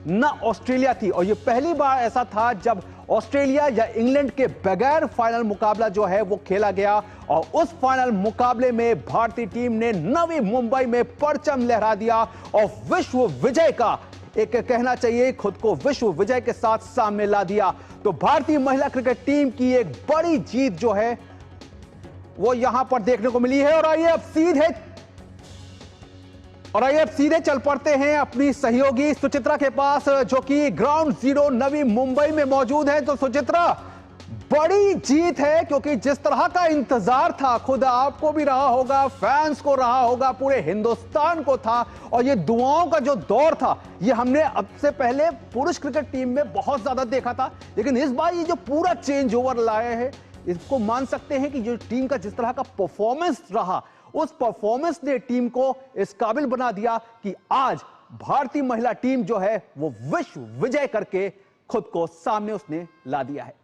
ना ऑस्ट्रेलिया थी। और ये पहली बार ऐसा था जब ऑस्ट्रेलिया या इंग्लैंड के बगैर फाइनल मुकाबला जो है वो खेला गया। और उस फाइनल मुकाबले में भारतीय टीम ने नवी मुंबई में परचम लहरा दिया और विश्व विजय का एक कहना चाहिए खुद को विश्व विजय के साथ सामने ला दिया। तो भारतीय महिला क्रिकेट टीम की एक बड़ी जीत जो है वो यहां पर देखने को मिली है। और आइए अब सीधे चल पड़ते हैं अपनी सहयोगी सुचित्रा के पास, जो कि ग्राउंड जीरो नवी मुंबई में मौजूद है। तो सुचित्रा, बड़ी जीत है, क्योंकि जिस तरह का इंतजार था, खुद आपको भी रहा होगा, फैंस को रहा होगा, पूरे हिंदुस्तान को था। और ये दुआओं का जो दौर था, ये हमने अब से पहले पुरुष क्रिकेट टीम में बहुत ज्यादा देखा था। लेकिन इस बार ये जो पूरा चेंज ओवर लाए हैं, इसको मान सकते हैं कि जो टीम का जिस तरह का परफॉर्मेंस रहा, उस परफॉर्मेंस ने टीम को इस काबिल बना दिया कि आज भारतीय महिला टीम जो है वो विश्व विजय करके खुद को सामने उसने ला दिया है।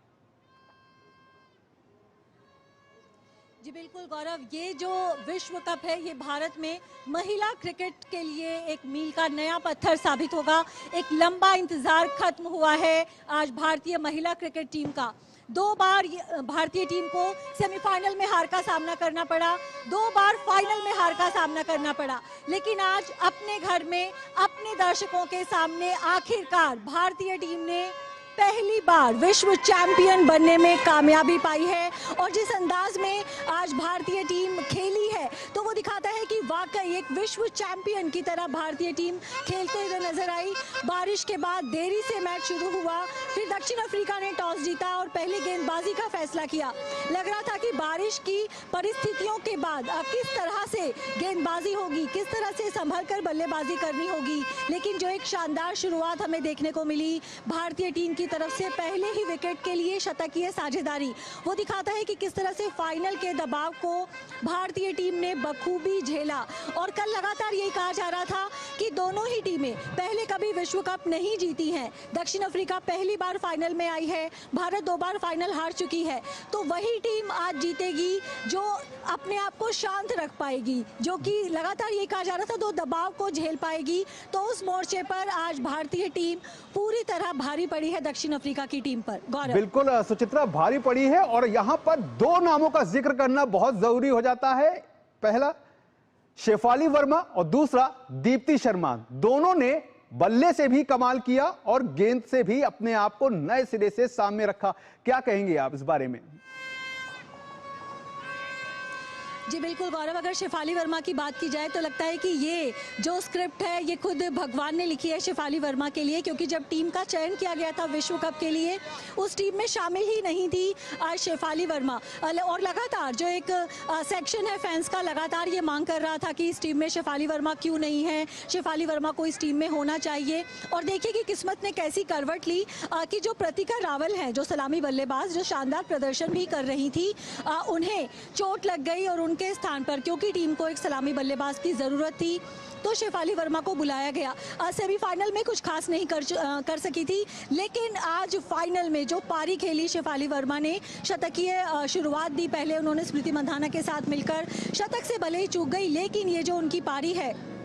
जी बिल्कुल गौरव, ये जो विश्व कप है ये भारत में महिला क्रिकेट के लिए एक मील का नया पत्थर साबित होगा। एक लंबा इंतजार खत्म हुआ है आज भारतीय महिला क्रिकेट टीम का। 2 बार भारतीय टीम को सेमीफाइनल में हार का सामना करना पड़ा, 2 बार फाइनल में हार का सामना करना पड़ा, लेकिन आज अपने घर में अपने दर्शकों के सामने आखिरकार भारतीय टीम ने पहली बार विश्व चैंपियन बनने में कामयाबी पाई है। और जिस अंदाज में आज भारतीय टीम खेली है तो वो दिखाता है कि वाकई एक विश्व चैंपियन की तरह भारतीय टीम खेलते हुए नजर आई। बारिश के बाद देरी से मैच शुरू हुआ, फिर दक्षिण अफ्रीका ने टॉस जीता और पहले गेंदबाजी का फैसला किया। लग रहा था कि बारिश की परिस्थितियों के बाद अब किस तरह से गेंदबाजी होगी, किस तरह से संभल कर बल्लेबाजी करनी होगी, लेकिन जो एक शानदार शुरुआत हमें देखने को मिली भारतीय टीम की तरफ से, पहले ही विकेट के लिए शतकीय साझेदारी, वो दिखाता है कि किस तरह से फाइनल के दबाव को भारतीय टीम ने बखूबी झेला। और कल लगातार यही कहा जा रहा था कि दोनों ही टीमें पहले कभी विश्व कप नहीं जीती हैं। दक्षिण अफ्रीका पहली बार फाइनल में आई है, भारत 2 बार फाइनल हार चुकी है, तो वही टीम आज जीतेगी जो अपने आप को शांत रख पाएगी, जो कि लगातार ये कहा जा रहा था, तो दबाव को झेल पाएगी। तो उस मोर्चे पर आज भारतीय टीम पूरी तरह भारी पड़ी है दक्षिण अफ्रीका की टीम पर। गौरव, बिल्कुल सुचित्रा, भारी पड़ी है। और यहां पर 2 नामों का जिक्र करना बहुत जरूरी हो जाता है। पहला शेफाली वर्मा और दूसरा दीप्ति शर्मा। दोनों ने बल्ले से भी कमाल किया और गेंद से भी अपने आप को नए सिरे से सामने रखा। क्या कहेंगे आप इस बारे में? जी बिल्कुल गौरव, अगर शेफाली वर्मा की बात की जाए तो लगता है कि ये जो स्क्रिप्ट है ये खुद भगवान ने लिखी है शेफाली वर्मा के लिए, क्योंकि जब टीम का चयन किया गया था विश्व कप के लिए, उस टीम में शामिल ही नहीं थी आज शेफाली वर्मा। और लगातार जो एक सेक्शन है फैंस का, लगातार ये मांग कर रहा था कि इस टीम में शेफाली वर्मा क्यों नहीं है, शेफाली वर्मा को इस टीम में होना चाहिए। और देखिए कि किस्मत ने कैसी करवट ली कि जो प्रतिका रावल हैं, जो सलामी बल्लेबाज, जो शानदार प्रदर्शन भी कर रही थी, उन्हें चोट लग गई और के स्थान पर, क्योंकि टीम को एक सलामी बल्लेबाज की जरूरत थी, तो शेफाली वर्मा को बुलाया गया। सेमीफाइनल में कुछ खास नहीं कर सकी थी, लेकिन आज फाइनल में जो पारी खेली शेफाली वर्मा ने, शतकीय शुरुआत दी। पहले उन्होंने स्मृति मंधाना के साथ मिलकर शतक से भले ही चूक गई, लेकिन ये जो उनकी पारी है,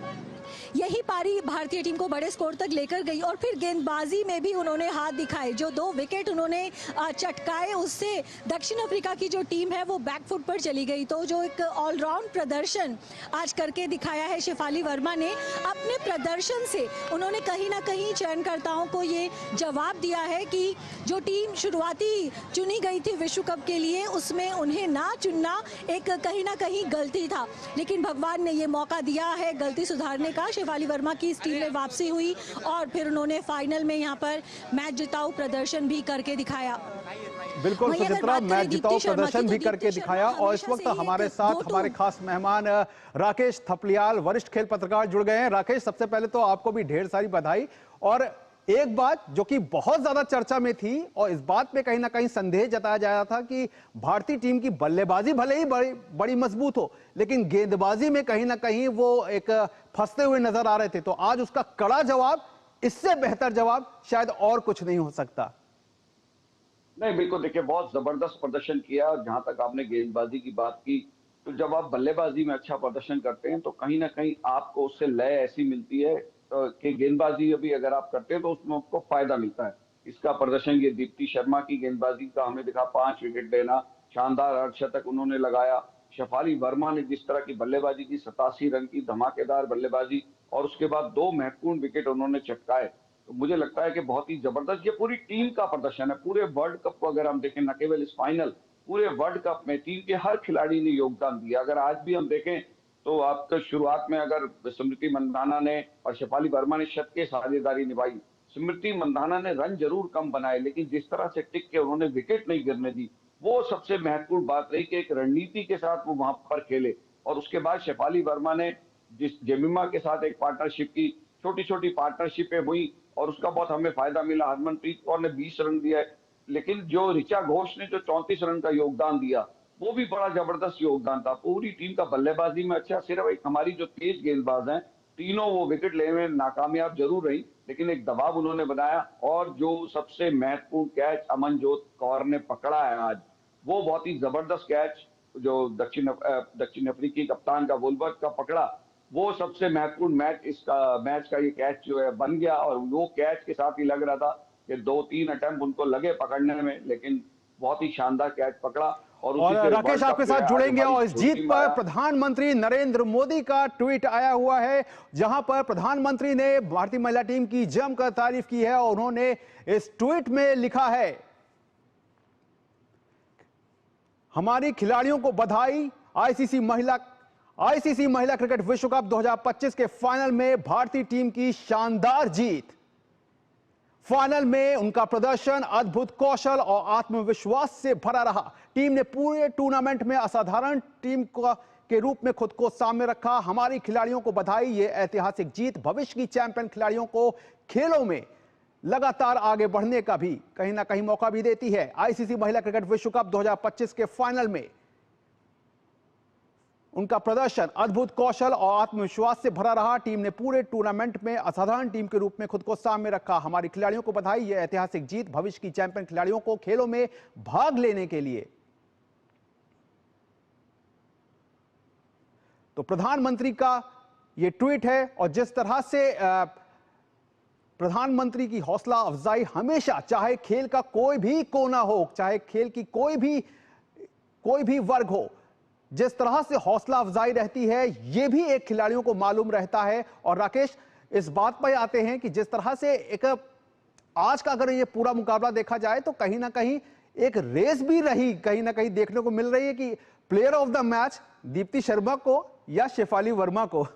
यही पारी भारतीय टीम को बड़े स्कोर तक लेकर गई। और फिर गेंदबाजी में भी उन्होंने हाथ दिखाए, जो 2 विकेट उन्होंने चटकाए, उससे दक्षिण अफ्रीका की जो टीम है वो बैकफुट पर चली गई। तो जो एक ऑलराउंड प्रदर्शन आज करके दिखाया है शेफाली वर्मा ने, अपने प्रदर्शन से उन्होंने कहीं ना कहीं चयनकर्ताओं को ये जवाब दिया है कि जो टीम शुरुआती चुनी गई थी विश्व कप के लिए, उसमें उन्हें ना चुनना एक कहीं ना कहीं गलती था, लेकिन भगवान ने ये मौका दिया है गलती सुधारने का। शेफाली वर्मा की इस टीम में वापसी हुई और फिर उन्होंने फाइनल में यहाँ पर मैच जिताऊ प्रदर्शन भी करके दिखाया। बिल्कुल सुचित्रा, मैच जिताऊ प्रदर्शन भी करके दिखाया। और इस वक्त हमारे साथ हमारे खास मेहमान राकेश थपलियाल, वरिष्ठ खेल पत्रकार, जुड़ गए हैं। राकेश, सबसे पहले तो आपको भी ढेर सारी बधाई। और एक बात जो कि बहुत ज्यादा चर्चा में थी और इस बात पे कहीं ना कहीं संदेह जताया जा रहा था कि भारतीय टीम की बल्लेबाजी भले ही बड़ी मजबूत हो, लेकिन गेंदबाजी में कहीं ना कहीं वो एक फंसते हुए नजर आ रहे थे। तो आज उसका कड़ा जवाब, इससे बेहतर जवाब शायद और कुछ नहीं हो सकता। नहीं, बिल्कुल, देखिए बहुत जबरदस्त प्रदर्शन किया। और जहां तक आपने गेंदबाजी की बात की, तो जब आप बल्लेबाजी में अच्छा प्रदर्शन करते हैं तो कहीं ना कहीं आपको उससे लय ऐसी मिलती है के गेंदबाजी अभी अगर आप करते हैं तो उसमें आपको फायदा मिलता है। इसका प्रदर्शन ये दीप्ति शर्मा की गेंदबाजी का हमें दिखा, 5 विकेट लेना, शानदार अर्धशतक उन्होंने लगाया। शेफाली वर्मा ने जिस तरह की बल्लेबाजी की, 87 रन की धमाकेदार बल्लेबाजी, और उसके बाद 2 महत्वपूर्ण विकेट उन्होंने चटकाए। तो मुझे लगता है कि बहुत ही जबरदस्त ये पूरी टीम का प्रदर्शन है। पूरे वर्ल्ड कप को अगर हम देखें, न केवल इस फाइनल, पूरे वर्ल्ड कप में टीम के हर खिलाड़ी ने योगदान दिया। अगर आज भी हम देखें तो आपका शुरुआत में अगर स्मृति मंधाना ने और शेफाली वर्मा ने शत के साझेदारी निभाई। स्मृति मंधाना ने रन जरूर कम बनाए, लेकिन जिस तरह से टिक के उन्होंने विकेट नहीं गिरने दी, वो सबसे महत्वपूर्ण बात रही कि एक रणनीति के साथ वो वहां पर खेले। और उसके बाद शेफाली वर्मा ने जिस जेमिमा के साथ एक पार्टनरशिप की, छोटी छोटी पार्टनरशिपें हुई और उसका बहुत हमें फायदा मिला। हरमनप्रीत कौर ने 20 रन दिया, लेकिन जो ऋचा घोष ने जो 34 रन का योगदान दिया, वो भी बड़ा जबरदस्त योगदान था। पूरी टीम का बल्लेबाजी में अच्छा, सिर्फ एक हमारी जो तेज गेंदबाज हैं तीनों, वो विकेट लेने में नाकामयाब जरूर रही, लेकिन एक दबाव उन्होंने बनाया। और जो सबसे महत्वपूर्ण कैच अमनजोत कौर ने पकड़ा है आज, वो बहुत ही जबरदस्त कैच जो दक्षिण अफ्रीकी कप्तान का वुलवर्थ का पकड़ा, वो सबसे महत्वपूर्ण मैच का ये कैच जो है बन गया। और वो कैच के साथ ही लग रहा था कि 2-3 अटेम्प्ट उनको लगे पकड़ने में, लेकिन बहुत ही शानदार कैच पकड़ा। और और उसी से राकेश वर्ल्ड कप आपके जो साथ है आज जुड़ेंगे, हमारी और इस जो जीत टीम पर आया। प्रधानमंत्री नरेंद्र मोदी का ट्वीट आया हुआ है, जहां पर प्रधानमंत्री ने भारतीय महिला टीम की जमकर तारीफ की है। और उन्होंने इस ट्वीट में लिखा है, हमारी खिलाड़ियों को बधाई, आईसीसी महिला क्रिकेट विश्व कप 2025 के फाइनल में भारतीय टीम की शानदार जीत। फाइनल में उनका प्रदर्शन अद्भुत कौशल और आत्मविश्वास से भरा रहा। टीम ने पूरे टूर्नामेंट में असाधारण टीम के रूप में खुद को सामने रखा। हमारी खिलाड़ियों को बधाई, ये ऐतिहासिक जीत भविष्य की चैंपियन खिलाड़ियों को खेलों में लगातार आगे बढ़ने का भी कहीं ना कहीं मौका भी देती है। आईसीसी महिला क्रिकेट विश्व कप 2025 के फाइनल में उनका प्रदर्शन अद्भुत कौशल और आत्मविश्वास से भरा रहा। टीम ने पूरे टूर्नामेंट में असाधारण टीम के रूप में खुद को सामने रखा। हमारी खिलाड़ियों को बधाई, यह ऐतिहासिक जीत भविष्य की चैंपियन खिलाड़ियों को खेलों में भाग लेने के लिए। तो प्रधानमंत्री का यह ट्वीट है, और जिस तरह से प्रधानमंत्री की हौसला अफजाई हमेशा, चाहे खेल का कोई भी कोना हो, चाहे खेल की कोई भी वर्ग हो, जिस तरह से हौसला अफजाई रहती है, यह भी एक खिलाड़ियों को मालूम रहता है। और राकेश, इस बात पर आते हैं कि जिस तरह से एक आज का अगर ये पूरा मुकाबला देखा जाए तो कहीं ना कहीं एक रेस भी रही, कहीं ना कहीं देखने को मिल रही है कि player of the match Deepti Sharma को या शेफाली वर्मा को।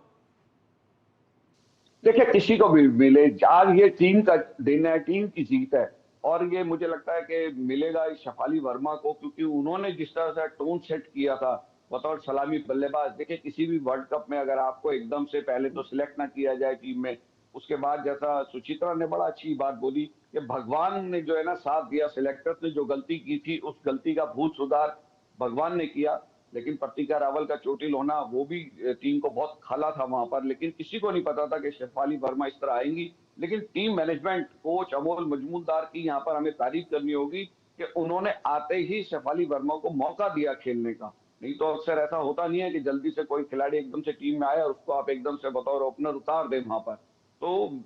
देखिए, किसी को भी मिले, आज ये टीम का दिन है, टीम की जीत है। और ये मुझे लगता है कि मिलेगा शेफाली वर्मा को, क्योंकि उन्होंने जिस तरह से टोन सेट किया था बतौर सलामी बल्लेबाज। देखिए, किसी भी वर्ल्ड कप में अगर आपको एकदम से पहले तो सिलेक्ट ना किया जाए टीम में, उसके बाद जैसा सुचित्रा ने बड़ा अच्छी बात बोली कि भगवान ने जो है ना साथ दिया, सिलेक्टर्स ने जो गलती की थी उस गलती का भूत सुधार भगवान ने किया। लेकिन पट्टिका रावल का चोटिल होना, वो भी टीम को बहुत खाला था वहां पर, लेकिन किसी को नहीं पता था कि शेफाली वर्मा इस तरह आएंगी। लेकिन team management, coach Amol Majumdar की यहाँ पर हमें तारीफ करनी होगी कि उन्होंने आते ही शेफाली वर्मा को मौका दिया खेलने का। नहीं तो अक्सर ऐसा होता नहीं है कि जल्दी से कोई खिलाड़ी एकदम से टीम में आए और उसको आप एकदम से बतौर ओपनर उतार दें वहां पर। तो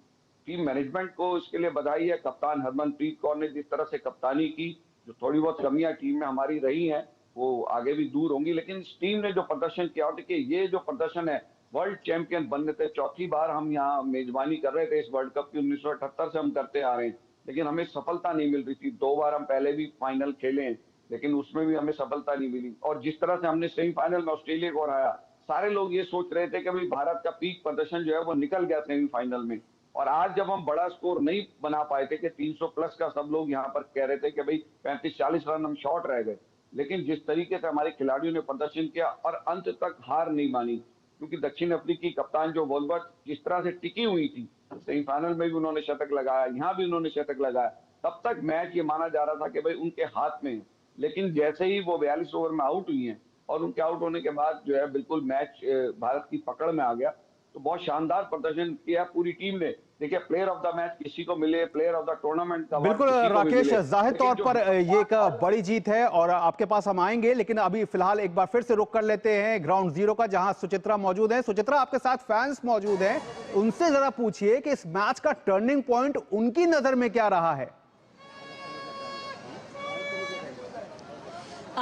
टीम मैनेजमेंट को इसके लिए बधाई है। कप्तान हरमनप्रीत कौर ने जिस तरह से कप्तानी की, जो थोड़ी बहुत कमियां टीम में हमारी रही हैं वो आगे भी दूर होंगी, लेकिन इस टीम ने जो प्रदर्शन किया, और देखिए ये जो प्रदर्शन है, वर्ल्ड चैंपियन बनने थे, चौथी बार हम यहाँ मेजबानी कर रहे थे इस वर्ल्ड कप की, 1978 से हम करते आ रहे हैं, लेकिन हमें सफलता नहीं मिल रही थी। 2 बार हम पहले भी फाइनल खेले हैं, लेकिन उसमें भी हमें सफलता नहीं मिली। और जिस तरह से हमने सेमीफाइनल में ऑस्ट्रेलिया को हराया, सारे लोग ये सोच रहे थे कि भाई भारत का पीक प्रदर्शन जो है वो निकल गया सेमीफाइनल में। और आज जब हम बड़ा स्कोर नहीं बना पाए थे कि 300 प्लस का, सब लोग यहाँ पर कह रहे थे कि भाई 35-40 रन हम शॉर्ट रह गए, लेकिन जिस तरीके से हमारे खिलाड़ियों ने प्रदर्शन किया और अंत तक हार नहीं मानी, क्योंकि दक्षिण अफ्रीकी कप्तान जो वुलवर्थ जिस तरह से टिकी हुई थी, सेमीफाइनल में भी उन्होंने शतक लगाया, यहाँ भी उन्होंने शतक लगाया, तब तक मैच ये माना जा रहा था कि भाई उनके हाथ में है। लेकिन जैसे ही वो 42 ओवर में आउट हुई हैं और उनके आउट होने के बाद जो है बिल्कुल मैच भारत की पकड़ में आ गया। तो बहुत शानदार प्रदर्शन किया पूरी टीम ने। देखिए प्लेयर ऑफ द मैच किसी को मिले, प्लेयर ऑफ द टूर्नामेंट का बिल्कुल राकेश, जाहिर तौर पर ये एक बड़ी जीत है और आपके पास हम आएंगे, लेकिन अभी फिलहाल एक बार फिर से रुक कर लेते हैं ग्राउंड जीरो का, जहां सुचित्रा मौजूद है। सुचित्रा, आपके साथ फैंस मौजूद हैं, उनसे जरा पूछिए कि इस मैच का टर्निंग पॉइंट उनकी नजर में क्या रहा है।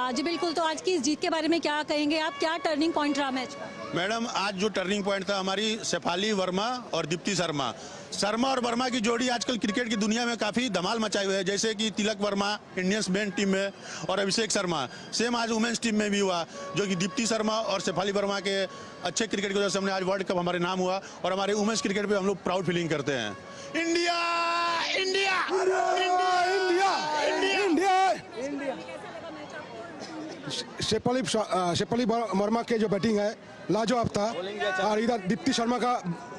जी बिल्कुल, तो आज की इस जीत के बारे में क्या कहेंगे आप, क्या टर्निंग पॉइंट रहा मैच का? मैडम, आज जो टर्निंग पॉइंट था हमारी शेफाली वर्मा और दीप्ति शर्मा। शर्मा और वर्मा की जोड़ी आजकल क्रिकेट की दुनिया में काफ़ी धमाल मचाई हुई है, जैसे कि Tilak Varma Indians main team में और अभिषेक शर्मा। सेम आज वुमेन्स टीम में भी हुआ, जो कि दीप्ति शर्मा और शेफाली वर्मा के अच्छे क्रिकेट की वजह से हमने आज वर्ल्ड कप हमारे नाम हुआ और हमारे वुमेन्स क्रिकेट पे हम लोग प्राउड फीलिंग करते हैं। India India India India. Shefali Verma के जो बैटिंग है लाजवाब था, और इधर दीप्ति शर्मा का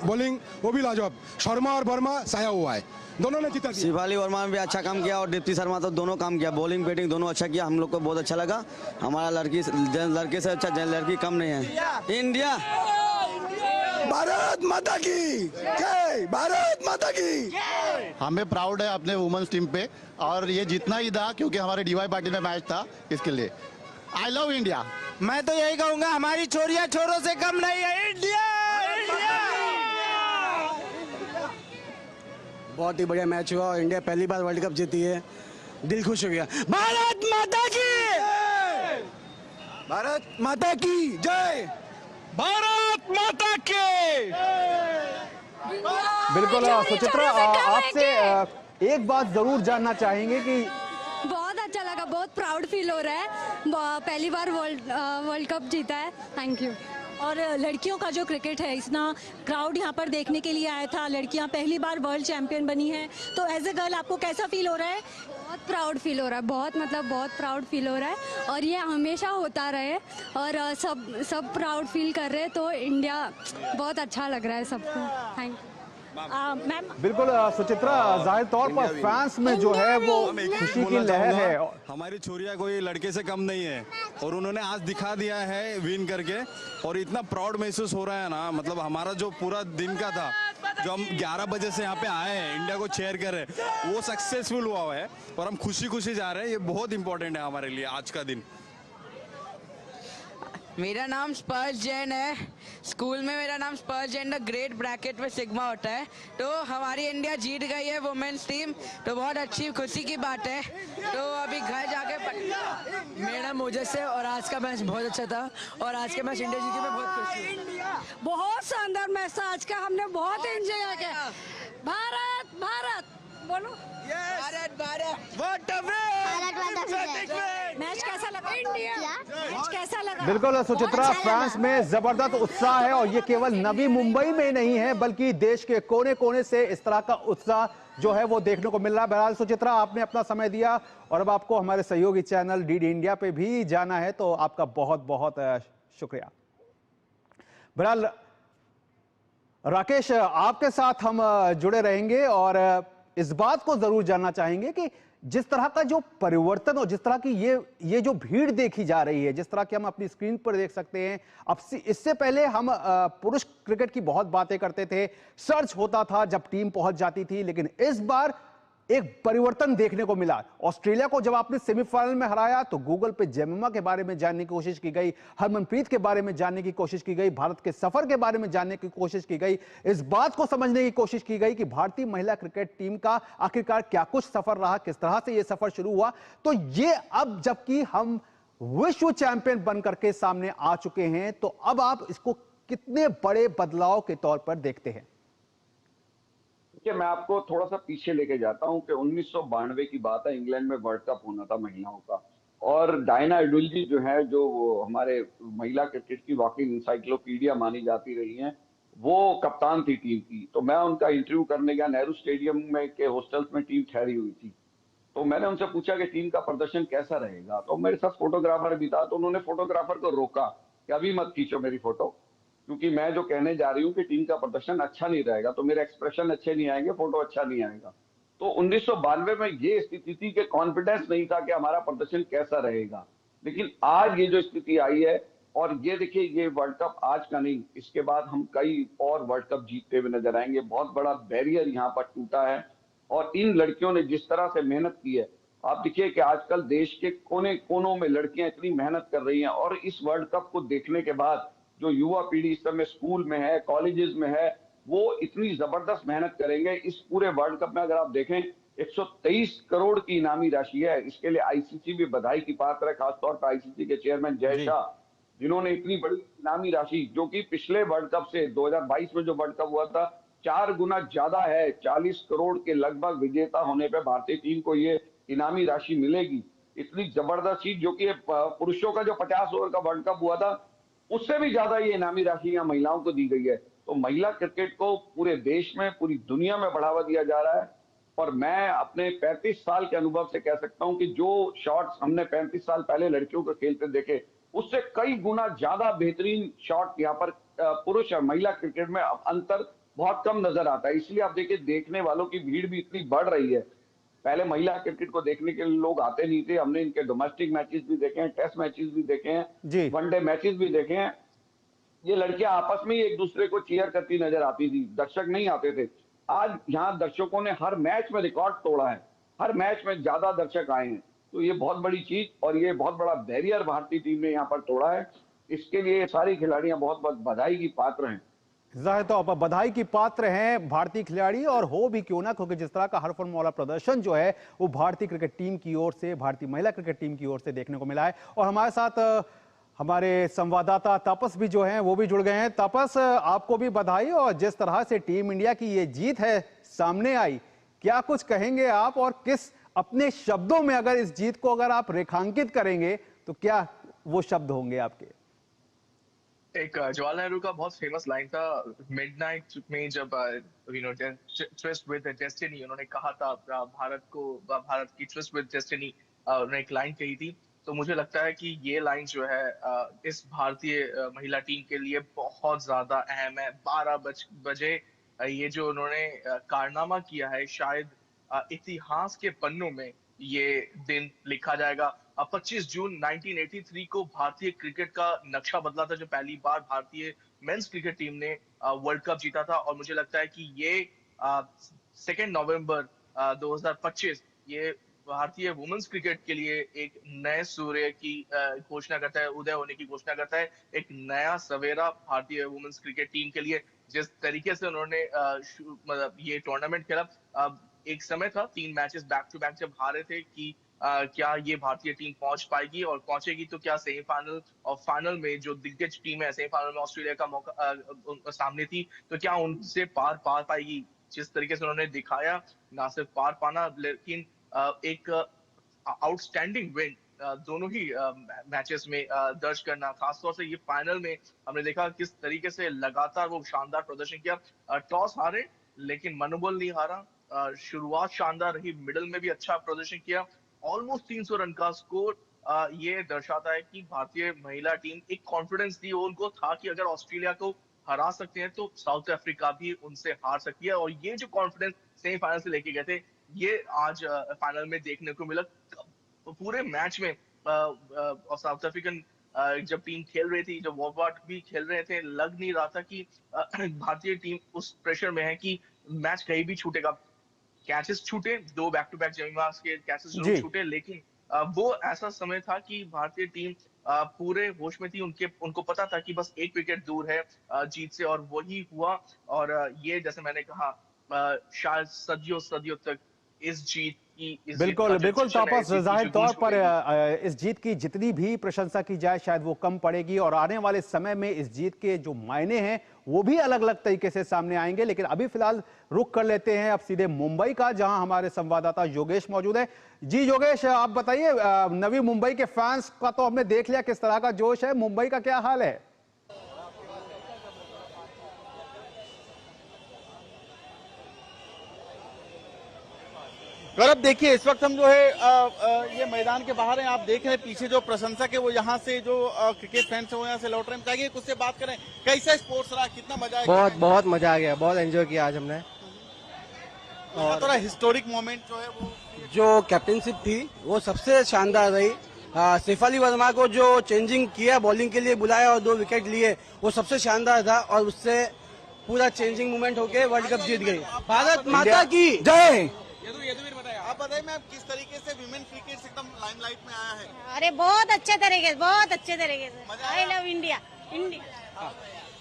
बॉलिंग वो भी लाजवाब। शर्मा और वर्मा साया हुआ है, दोनों ने जीता। शेफाली वर्मा ने भी अच्छा काम किया और दीप्ति शर्मा तो दोनों काम किया, बॉलिंग बैटिंग दोनों अच्छा किया। हम लोग को बहुत अच्छा लगा। हमारा लड़की से अच्छा लड़की कम नहीं है। इंडिया भारत माता की जय, भारत माता की। हमें प्राउड है अपने वुमेन्स टीम पे, और ये जितना ही था क्योंकि हमारे डीवाई पाटिल में मैच था, इसके लिए आई लव इंडिया। मैं तो यही कहूंगा, हमारी छोरियां छोरों से कम नहीं है। India India. बहुत ही बढ़िया मैच हुआ और इंडिया पहली बार वर्ल्ड कप जीती है, दिल खुश हो गया। भारत माता की, भारत माता की जय, भारत माता की। बिल्कुल सुचित्रा, आपसे एक बात जरूर जानना चाहेंगे कि बहुत अच्छा लगा, बहुत प्राउड फील हो रहा है, पहली बार वर्ल्ड कप जीता है। Thank you. और लड़कियों का जो क्रिकेट है, इतना क्राउड यहाँ पर देखने के लिए आया था, लड़कियाँ पहली बार वर्ल्ड चैंपियन बनी हैं, तो एज ए गर्ल आपको कैसा फील हो रहा है? बहुत प्राउड फील हो रहा है, बहुत प्राउड फील हो रहा है, और ये हमेशा होता रहे, और सब प्राउड फील कर रहे हैं, तो इंडिया बहुत अच्छा लग रहा है सबको। Thank you ma'am. बिल्कुल सुचित्रा, जाहिर तौर पर फैंस में जो है वो खुशी की लहर है। हमारी छोरिया कोई लड़के से कम नहीं है और उन्होंने आज दिखा दिया है विन करके, और इतना प्राउड महसूस हो रहा है ना। मतलब हमारा जो पूरा दिन का था, जो हम 11 बजे से यहाँ पे आए हैं इंडिया को चेयर कर रहे हैं, वो सक्सेसफुल हुआ है और हम खुशी खुशी जा रहे हैं। ये बहुत इंपॉर्टेंट है हमारे लिए आज का दिन। मेरा नाम स्पर्श जैन है। स्कूल में मेरा नाम स्पर्श जैन द ग्रेट ब्रैकेट में सिग्मा होता है। तो हमारी इंडिया जीत गई है वुमेन्स टीम, तो बहुत अच्छी खुशी की बात है। तो अभी घर जाके मैडम मुझे से, और आज का मैच बहुत अच्छा था, और आज के मैच इंडिया जीती, मैं बहुत खुश हूँ। बहुत शानदार मैच था आज का, हमने बहुत एंजॉय किया। भारत भारत बोलो, भारत भारत। मैच कैसा लगा? इंडिया मैच कैसा लगा? बिल्कुल सुचित्रा, फैंस में जबरदस्त उत्साह है, और ये केवल नवी मुंबई में नहीं है बल्कि देश के कोने कोने से इस तरह का उत्साह जो है वो देखने को मिल रहा है। बहरहाल सुचित्रा, आपने अपना समय दिया, और अब आपको हमारे सहयोगी चैनल डीडी इंडिया पे भी जाना है, तो आपका बहुत बहुत शुक्रिया। बहरहाल राकेश, आपके साथ हम जुड़े रहेंगे और इस बात को जरूर जानना चाहेंगे कि जिस तरह का जो परिवर्तन और जिस तरह की ये जो भीड़ देखी जा रही है, जिस तरह की हम अपनी स्क्रीन पर देख सकते हैं, अब इससे पहले हम पुरुष क्रिकेट की बहुत बातें करते थे, सर्च होता था जब टीम पहुंच जाती थी, लेकिन इस बार एक परिवर्तन देखने को मिला। ऑस्ट्रेलिया को जब आपने सेमीफाइनल में हराया तो गूगल पे जेमिमा के बारे में जानने की कोशिश की गई, हरमनप्रीत के बारे में जानने की कोशिश की गई, भारत के सफर के बारे में जानने की कोशिश की गई, इस बात को समझने की कोशिश की गई कि भारतीय महिला क्रिकेट टीम का आखिरकार क्या कुछ सफर रहा, किस तरह से यह सफर शुरू हुआ। तो ये अब जबकि हम विश्व चैंपियन बनकर के सामने आ चुके हैं, तो अब आप इसको कितने बड़े बदलाव के तौर पर देखते हैं? मैं आपको थोड़ा सा पीछे लेके जाता हूं कि 1992 की बात है, इंग्लैंड में वर्ल्ड कप होना था महिलाओं का, और डायना एडुल्जी जो है, जो हमारे महिला क्रिकेट की वाकई इंसाइक्लोपीडिया मानी जाती रही हैं, वो कप्तान थी टीम की। तो मैं उनका इंटरव्यू करने गया, नेहरू स्टेडियम में के हॉस्टल्स में टीम ठहरी हुई थी। तो मैंने उनसे पूछा कि टीम का प्रदर्शन कैसा रहेगा, तो मेरे साथ फोटोग्राफर भी था, तो उन्होंने फोटोग्राफर को रोका कि अभी मत खींचो मेरी फोटो, क्योंकि मैं जो कहने जा रही हूँ कि टीम का प्रदर्शन अच्छा नहीं रहेगा, तो मेरे एक्सप्रेशन अच्छे नहीं आएंगे, फोटो अच्छा नहीं आएगा। तो 1992 में ये स्थिति थी कि कॉन्फिडेंस नहीं था कि हमारा प्रदर्शन कैसा रहेगा। लेकिन आज ये जो स्थिति आई है, और ये देखिए, ये वर्ल्ड कप आज का नहीं, इसके बाद हम कई और वर्ल्ड कप जीतते हुए नजर आएंगे। बहुत बड़ा बैरियर यहाँ पर टूटा है और इन लड़कियों ने जिस तरह से मेहनत की है, आप देखिए कि आजकल देश के कोने कोनों में लड़कियां इतनी मेहनत कर रही हैं और इस वर्ल्ड कप को देखने के बाद जो युवा पीढ़ी इस समय स्कूल में है, कॉलेजेस में है, वो इतनी जबरदस्त मेहनत करेंगे। इस पूरे वर्ल्ड कप में अगर आप देखें 123 करोड़ की इनामी राशि है। इसके लिए आईसीसी भी बधाई की पात्र है, खासतौर पर आईसीसी के चेयरमैन जय शाह, जिन्होंने इतनी बड़ी इनामी राशि, जो कि पिछले वर्ल्ड कप से 2022 में जो वर्ल्ड कप हुआ था 4 गुना ज्यादा है, 40 करोड़ के लगभग विजेता होने पे भारतीय टीम को ये इनामी राशि मिलेगी। इतनी जबरदस्त चीज, जो कि पुरुषों का जो 50 ओवर का वर्ल्ड कप हुआ था उससे भी ज्यादा ये इनामी राशि यहाँ महिलाओं को दी गई है। तो महिला क्रिकेट को पूरे देश में, पूरी दुनिया में बढ़ावा दिया जा रहा है। और मैं अपने 35 साल के अनुभव से कह सकता हूं कि जो शॉट्स हमने 35 साल पहले लड़कियों को खेलते देखे, उससे कई गुना ज्यादा बेहतरीन शॉट यहाँ पर पुरुष और महिला क्रिकेट में अंतर बहुत कम नजर आता है। इसलिए आप देखिए, देखने वालों की भीड़ भी इतनी बढ़ रही है। पहले महिला क्रिकेट को देखने के लिए लोग आते नहीं थे। हमने इनके डोमेस्टिक मैचेस भी देखे हैं, टेस्ट मैचेस भी देखे हैं, वनडे मैचेस भी देखे हैं। ये लड़कियां आपस में ही एक दूसरे को चीयर करती नजर आती थी, दर्शक नहीं आते थे। आज यहाँ दर्शकों ने हर मैच में रिकॉर्ड तोड़ा है, हर मैच में ज्यादा दर्शक आए हैं। तो ये बहुत बड़ी चीज और ये बहुत बड़ा बैरियर भारतीय टीम ने यहाँ पर तोड़ा है। इसके लिए सारी खिलाड़ियां बहुत बहुत बधाई की पात्र हैं। जाहिर तौर पर बधाई की पात्र हैं भारतीय खिलाड़ी, और हो भी क्यों ना, क्योंकि जिस तरह का हरफन मौला प्रदर्शन जो है वो भारतीय क्रिकेट टीम की ओर से, भारतीय महिला क्रिकेट टीम की ओर से देखने को मिला है। और हमारे साथ हमारे संवाददाता तापस भी जो हैं वो भी जुड़ गए हैं। तापस, आपको भी बधाई, और जिस तरह से टीम इंडिया की ये जीत है सामने आई, क्या कुछ कहेंगे आप, और किस अपने शब्दों में अगर इस जीत को अगर आप रेखांकित करेंगे तो क्या वो शब्द होंगे आपके? एक जवाहरलाल नेहरू का बहुत फेमस लाइन था मिडनाइट में, जब ट्विस्ट विद डेस्टिनी, उन्होंने कहा था भारत की ट्विस्ट विद डेस्टिनी, उन्होंने एक लाइन कही थी। तो मुझे लगता है कि ये लाइन जो है इस भारतीय महिला टीम के लिए बहुत ज्यादा अहम है। 12 बजे ये जो उन्होंने कारनामा किया है, शायद इतिहास के पन्नों में ये दिन लिखा जाएगा। 25 जून 1983 को भारतीय क्रिकेट का नक्शा बदला था, जो पहली बार भारतीय मेंस क्रिकेट टीम ने वर्ल्ड कप जीता था। और मुझे लगता है कि ये 2 नवंबर 2025 ये भारतीय वुमेन्स क्रिकेट के लिए एक नए सूर्य की घोषणा करता है, उदय होने की घोषणा करता है, एक नया सवेरा भारतीय वुमेन्स क्रिकेट टीम के लिए। जिस तरीके से उन्होंने मतलब ये टूर्नामेंट खेला, एक समय था 3 मैचेस बैक टू बैक जब हारे थे कि क्या ये भारतीय टीम पहुंच पाएगी, और पहुंचेगी तो क्या सेमीफाइनल और फाइनल में जो दिग्गज टीम है, सेमीफाइनल में ऑस्ट्रेलिया का मौका सामने थी, तो क्या उनसे पार पाएगी। जिस तरीके से उन्होंने दिखाया, ना सिर्फ पार पाना लेकिन एक आउटस्टैंडिंग विन दोनों ही मैचेस में दर्ज करना। खासतौर से ये फाइनल में हमने देखा किस तरीके से लगातार वो शानदार प्रदर्शन किया। टॉस हारे लेकिन मनोबल नहीं हारा, शुरुआत शानदार रही, मिडिल में भी अच्छा प्रदर्शन किया। ऑलमोस्ट 300 रन का स्कोर ये दर्शाता है कि भारतीय महिला टीम एक कॉन्फिडेंस थी, उनको था कि अगर ऑस्ट्रेलिया को हरा सकते हैं तो साउथ अफ्रीका भी उनसे हार सकती है। और ये जो कॉन्फिडेंस सेमीफाइनल से लेके गए थे, ये आज फाइनल में देखने को मिला। पूरे मैच में साउथ अफ्रीकन जब टीम खेल रही थी, जब वॉर्वाट भी खेल रहे थे, लग नहीं रहा था कि भारतीय टीम उस प्रेशर में है कि मैच कहीं भी छूटेगा। कैचेस छूटे, 2 बैक टू बैक जमीमास के कैचेस छूटे, लेकिन वो ऐसा समय था कि भारतीय टीम पूरे होश में थी। उनको पता था कि बस 1 विकेट दूर है जीत से, और वही हुआ। और ये जैसे मैंने कहा, शायद सदियों तक इस जीत की बिल्कुल तापस, जाहिर तौर पर इस जीत की जितनी भी प्रशंसा की जाए शायद वो कम पड़ेगी, और आने वाले समय में इस जीत के जो मायने हैं वो भी अलग अलग तरीके से सामने आएंगे। लेकिन अभी फिलहाल रुख कर लेते हैं अब सीधे मुंबई का, जहां हमारे संवाददाता योगेश मौजूद है। जी योगेश, आप बताइए, नवी मुंबई के फैंस का तो हमने देख लिया किस तरह का जोश है, मुंबई का क्या हाल है? गौरव, देखिए इस वक्त हम जो है ये मैदान के बाहर हैं। आप देख रहे हैं पीछे जो प्रशंसक है वो यहाँ से जो क्रिकेट फैंस है वो यहाँ से लौट रहे हैं। चाहिए कुछ से बात करें, कैसा स्पोर्ट्स रहा, कितना मजा आया? बहुत मजा आ गया, बहुत एंजॉय किया आज हमने। और थोड़ा हिस्टोरिक मोमेंट जो है वो जो कैप्टनशिप थी वो सबसे शानदार रही। शेफाली वर्मा को जो चेंजिंग किया, बॉलिंग के लिए बुलाया और 2 विकेट लिए, वो सबसे शानदार था और उससे पूरा चेंजिंग मूवमेंट होके वर्ल्ड कप जीत गई। भारत माता की जय। आप बताइए मैम, किस तरीके से विमेन क्रिकेट एकदम लाइमलाइट में आया है? अरे बहुत अच्छे तरीके से आई लव इंडिया।